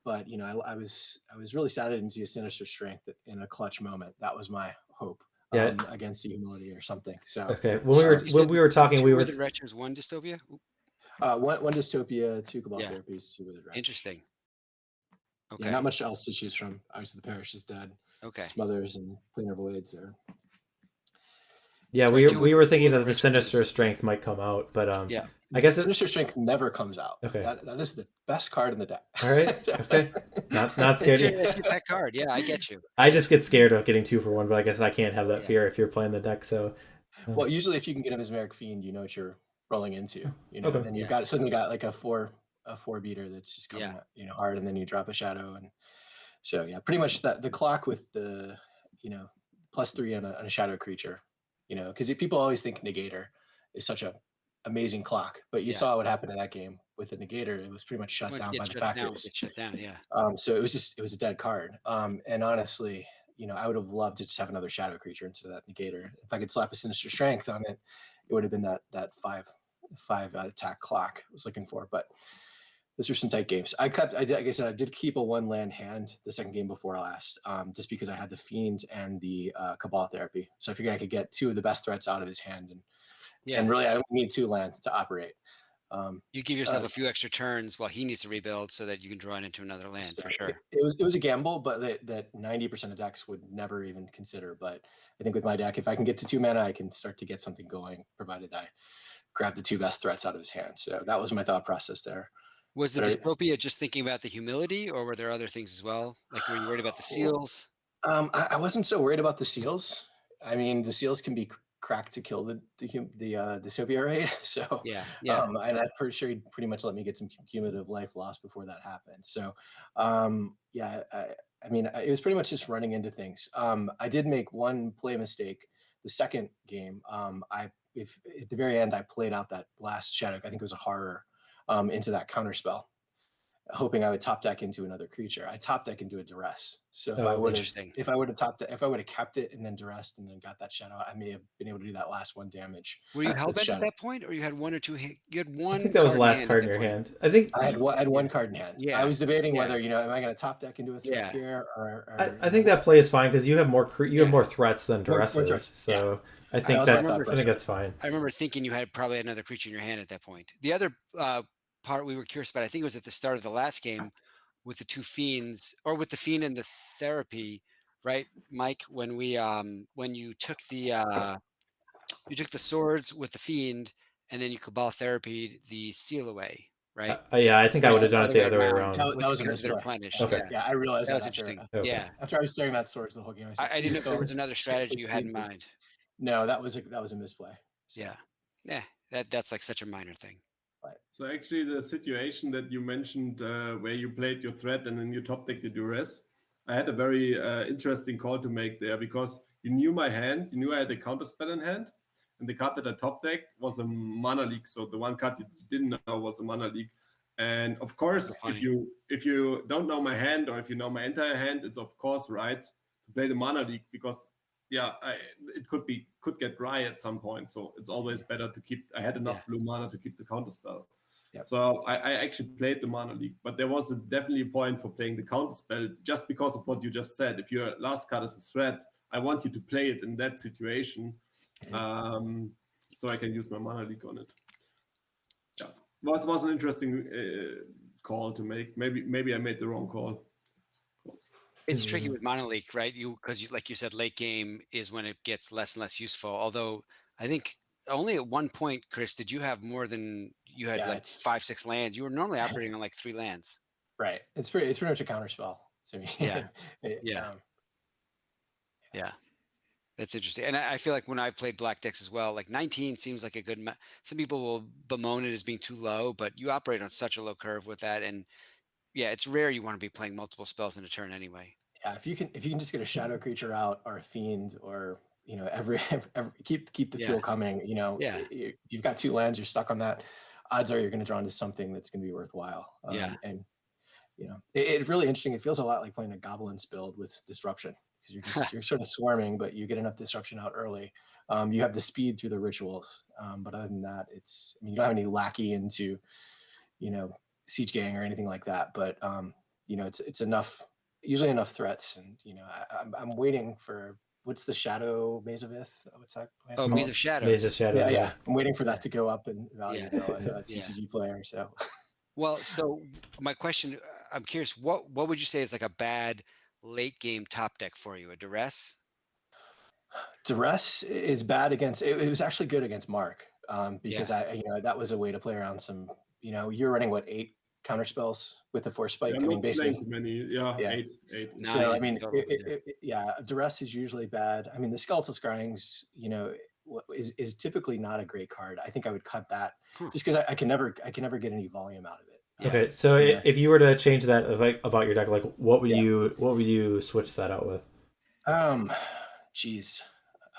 But I was really sad I didn't see a Sinister Strength in a clutch moment. That was my hope. Against the humility or something. So okay, when we were talking, we were the Wretches, 1 Dystopia. 1 Dystopia, 2 Cabal Therapies, 2 Withered Wretches. Interesting. Okay. Yeah, not much else to choose from. Obviously, the Parish is dead. Okay. Smothers and Planar Voids are. Yeah, we were thinking that the Sinister Strength might come out, but I guess Sinister Strength never comes out. Okay. That is the best card in the deck. All right. Okay. Not scared. That's your pet card. Yeah, I get you. I just get scared of getting 2 for 1, but I guess I can't have that fear if you're playing the deck. So. Well, usually if you can get a Mesmeric Fiend, you know what you're rolling into. Okay. And you've suddenly got like a 4 beater that's just coming hard, and then you drop a shadow, and so pretty much the clock with the +3 on a shadow creature, because people always think Negator is such a amazing clock, but you saw what happened in that game with the Negator. It was pretty much shut down by the factories. Shut down, yeah. So it was a dead card. And honestly, I would have loved to just have another shadow creature instead of that Negator. If I could slap a Sinister Strength on it, it would have been that 5 attack clock I was looking for. But those are some tight games. Like I said, I did keep a 1 land hand the second game before last, just because I had the Fiend and the Cabal Therapy. So I figured I could get 2 of the best threats out of his hand, and really I only need 2 lands to operate. You give yourself a few extra turns while he needs to rebuild, so that you can draw it into another land for sure. It was a gamble, but that 90% of decks would never even consider. But I think with my deck, if I can get to 2 mana, I can start to get something going, provided I grab the 2 best threats out of his hand. So that was my thought process there. Was the Dystopia just thinking about the humility, or were there other things as well? Like, were you worried about the seals? I wasn't so worried about the seals. I mean, the seals can be cracked to kill the Dystopia, right? So and I'm pretty sure he'd pretty much let me get some cumulative life loss before that happened. So I mean, it was pretty much just running into things. I did make one play mistake the second game. At the very end, I played out that last shadow. I think it was a horror into that counterspell, hoping I would top deck into another creature. I top deck into a Duress. So if I would have kept it and then Duressed and then got that shadow, I may have been able to do that last 1 damage. Were you hellbent at that point, or you had 1 or 2? You had 1. I think that was the last card in your hand. I think I had 1 card in hand. Yeah. I was debating whether am I going to top deck into a threat here, or I think that play is fine because you have more have more threats than Duresses. So I think that's fine. I remember thinking you had probably another creature in your hand at that point. The other part we were curious about, I think it was at the start of the last game with the 2 fiends, or with the fiend and the therapy, right, Mike? When we when you took the swords with the fiend, and then you Cabal Therapied the seal away, right? Yeah, I think I would have done it the other way around. That was because of the Replenish. Okay. Yeah, I realized that was interesting. Okay. Yeah, after I was staring at swords the whole game, I didn't know if there was another strategy you had in mind. No, that was a misplay. So. Yeah, that's like such a minor thing. So actually, the situation that you mentioned, where you played your threat and then you top decked the Duress, I had a very interesting call to make there, because you knew my hand, you knew I had a counterspell in hand, And the card that I top decked was a Mana Leak. So the one card you didn't know was a Mana Leak. And of course, if you don't know my hand, or if you know my entire hand, it's of course right to play the Mana Leak, because it could get dry at some point. So it's always better to keep. I had enough blue mana to keep the Counterspell. Yep. So I actually played the Mana Leak, but there was definitely a point for playing the Counterspell, just because of what you just said. If your last card is a threat, I want you to play it in that situation, so I can use my Mana Leak on it. Yeah, was an interesting call to make. Maybe I made the wrong call. It's tricky with Mana Leak, right? Because like you said, late game is when it gets less and less useful. Although I think only at one point, Chris, did you have more than you had like 5-6 lands? You were normally operating on like 3 lands. Right. It's pretty much a counterspell to me. Yeah. That's interesting. And I feel like when I've played black decks as well, like 19 seems like a good. Some people will bemoan it as being too low, but you operate on such a low curve with that, and it's rare you want to be playing multiple spells in a turn anyway. Yeah, if you can just get a shadow creature out, or a fiend, or every keep the fuel coming. If you've got 2 lands, you're stuck on that. Odds are you're going to draw into something that's going to be worthwhile. And it's really interesting. It feels a lot like playing a Goblins build with disruption, because you're sort of swarming, but you get enough disruption out early. You have the speed through the rituals, but other than that, you don't have any lackey into siege gang or anything like that. But it's enough, usually enough threats. And I'm waiting for, what's the Shadow Maze of Ith? What's that? Maze of Shadows. Maze of Shadows. Yeah. I'm waiting for that to go up in value. Though. I know it's TCG player, so. Well, so my question, I'm curious, what would you say is like a bad late game top deck for you? A Duress? Duress is bad against. It was actually good against Marc, because that was a way to play around some. You're running 8 counterspells with the Force Spike. Basically too many. 8. So Duress is usually bad. The Skeletal Scrying's, is typically not a great card. I think I would cut that just because I can never get any volume out of it. Okay, so if you were to change that about your deck, like what would you switch that out with? Geez,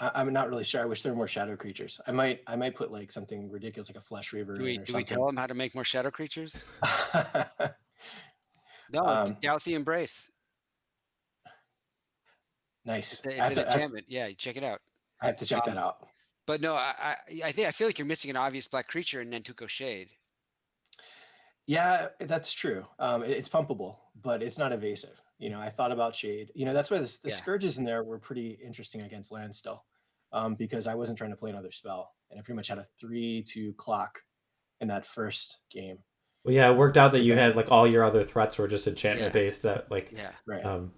I'm not really sure. I wish there were more shadow creatures. I might put like something ridiculous, like a Flesh Reaver. Do we tell them how to make more shadow creatures? No, Dauthi Embrace. Nice. It's an enchantment. Yeah, check it out. I have to check that out. But no, I feel like you're missing an obvious black creature in Nantuko Shade. Yeah, that's true. It's pumpable, but it's not evasive. I thought about Shade. That's why the Scourges in there were pretty interesting against land still, because I wasn't trying to play another spell, and I pretty much had a 3/2 clock in that first game. Well, it worked out that you had like all your other threats were just enchantment based. That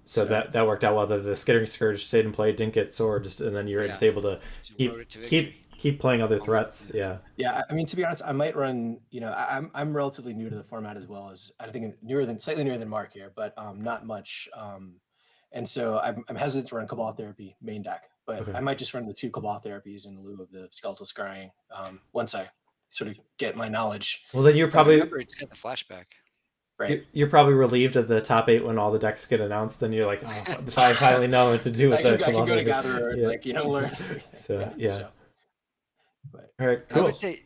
so that worked out well. The Skittering Scourge stayed in play, didn't get swords, and then you're just able to keep playing other threats. Yeah. To be honest, I might run. I'm relatively new to the format as well, as I think slightly newer than Marc here, but not much. And so I'm hesitant to run Cabal Therapy main deck, but I might just run the 2 Cabal Therapies in lieu of the Skeletal Scrying once I sort of get my knowledge. Well, then you're probably it's got the flashback. Right. You're probably relieved at the top 8 when all the decks get announced. Then you're like, I finally know what to do with that. I can go to Gatherer, learn. But, all right, cool. I would say,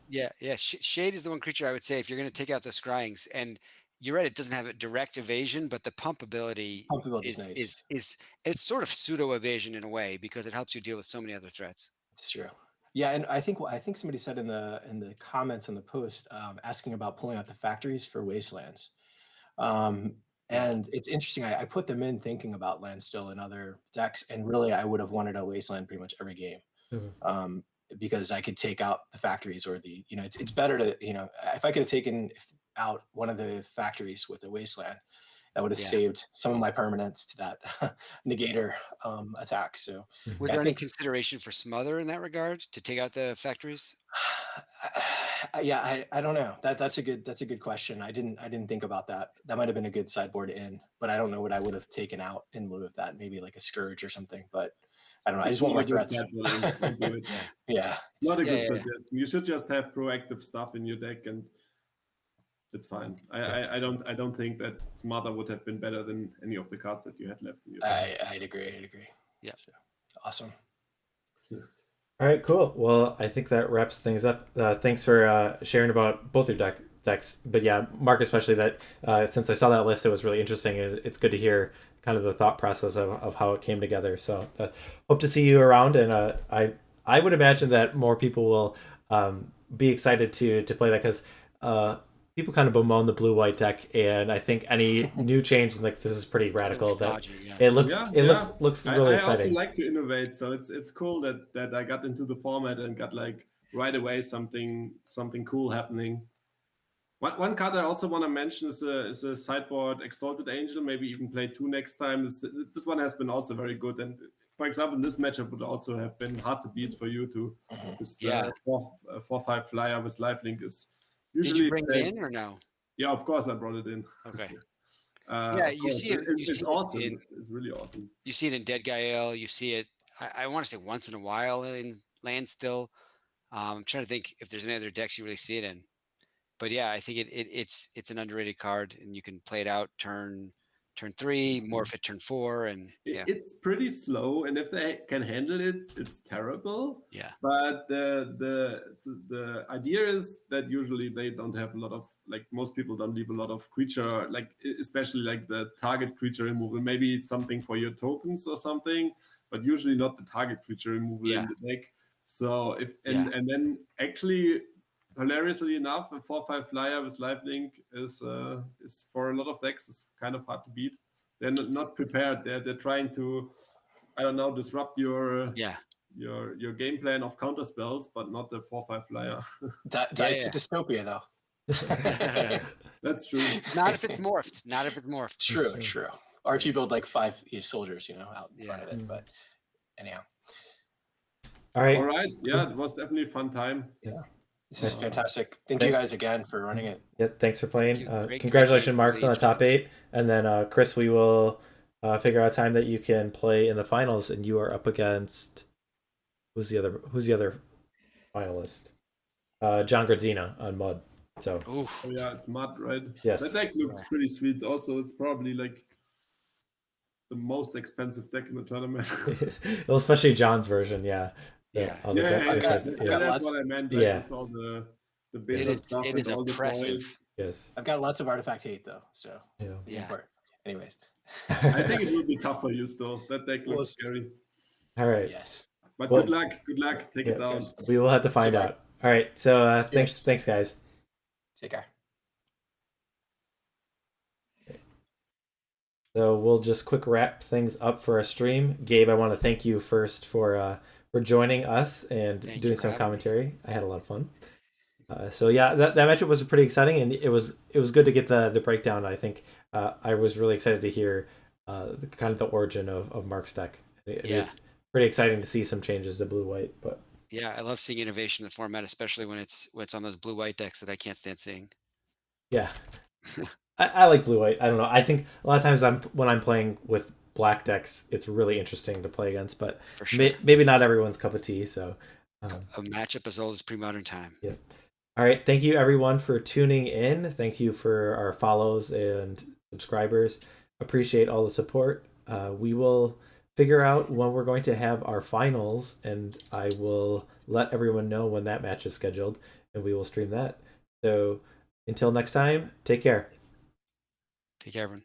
Shade is the one creature I would say if you're going to take out the Scryings, and you're right, it doesn't have a direct evasion, but the pump ability is nice. is it's sort of pseudo evasion in a way, because it helps you deal with so many other threats. It's true. Yeah, and I think somebody said in the comments on the post, asking about pulling out the factories for Wastelands, and it's interesting. I put them in thinking about land still in other decks, and really I would have wanted a Wasteland pretty much every game, because I could take out the factories, or it's better to if I could have taken out one of the factories with the Wasteland, that would have saved some of my permanents to that negator attack. So was there any consideration for Smother in that regard, to take out the factories? I don't know. That's a good question. I didn't think about that. That might have been a good sideboard in, but I don't know what I would have taken out in lieu of that. Maybe like a Scourge or something, but I don't know. I just want more threats. Yeah. Not a good suggestion. You should just have proactive stuff in your deck, and it's fine. I don't think that Smother would have been better than any of the cards that you had left in your deck. I'd agree. Yeah. So, awesome. All right, cool. Well, I think that wraps things up. Thanks for sharing about both your decks. But yeah, Marc, especially that since I saw that list, it was really interesting. It's good to hear kind of the thought process of how it came together. So hope to see you around, and I would imagine that more people will be excited to play that because people kind of bemoan the blue white deck, and I think any new change like this is pretty radical. That it looks really exciting. I also like to innovate, so it's cool that I got into the format and got like right away something cool happening. One card I also want to mention is a sideboard Exalted Angel. Maybe even play 2 next time. This one has been also very good, and for example, this matchup would also have been hard to beat for you too. This 4/5 flyer with lifelink is usually. Did you bring it in or no? Yeah, of course I brought it in. Okay. You see it. It's awesome. It's really awesome. You see it in Dead Gael. You see it. I want to say once in a while in Landstill. I'm trying to think if there's any other decks you really see it in. But yeah, I think it's an underrated card, and you can play it out turn 3, morph it turn 4, and it's pretty slow. And if they can handle it, it's terrible. Yeah. But the idea is that usually they don't have a lot of, like, most people don't leave a lot of creature, like especially like the target creature removal. Maybe it's something for your tokens or something, but usually not the target creature removal in the deck. So and then actually, hilariously enough, a 4/5 flyer with lifelink is for a lot of decks is kind of hard to beat. They're not prepared. They're trying to, I don't know, disrupt your game plan of counter spells, but not the 4/5 flyer. Dice to dystopia though. That's true. Not if it's morphed. True. Or if you build like 5 soldiers, out in front of it. But anyhow. All right. Yeah, it was definitely a fun time. Yeah. This is fantastic. Thank you guys again for running it. Yeah, thanks for playing. Congratulations, Marc, on the top 8. And then, Chris, we will figure out a time that you can play in the finals, and you are up against who's the other finalist? John Grazina on Mud. So. Oh yeah, it's Mud, right? Yes. That deck looks pretty sweet. Also, it's probably like the most expensive deck in the tournament. Well, especially John's version, yeah. That's what I meant. Like, with all the beta stuff and all impressive. The toys. Yes. I've got lots of artifact hate though, so anyways. I think it will be tough for you still. That deck looks scary. All right. Yes. But good luck. Take it down. We will have to find out. All right. So thanks guys. Take care. So we'll just quick wrap things up for our stream. Gabe, I want to thank you first for joining us and doing some commentary. I had a lot of fun. So yeah, that matchup was pretty exciting, and it was good to get the breakdown. I think I was really excited to hear kind of the origin of Marc's deck. It is pretty exciting to see some changes to blue-white. But yeah, I love seeing innovation in the format, especially when it's on those blue-white decks that I can't stand seeing. Yeah. I like blue-white. I don't know. I think a lot of times when I'm playing with black decks, it's really interesting to play against, but maybe not everyone's cup of tea. So a matchup as old as pre-modern time. Yeah. All right. Thank you everyone for tuning in. Thank you for our follows and subscribers. Appreciate all the support. We will figure out when we're going to have our finals, and I will let everyone know when that match is scheduled, and we will stream that. So until next time, take care. Take care, everyone.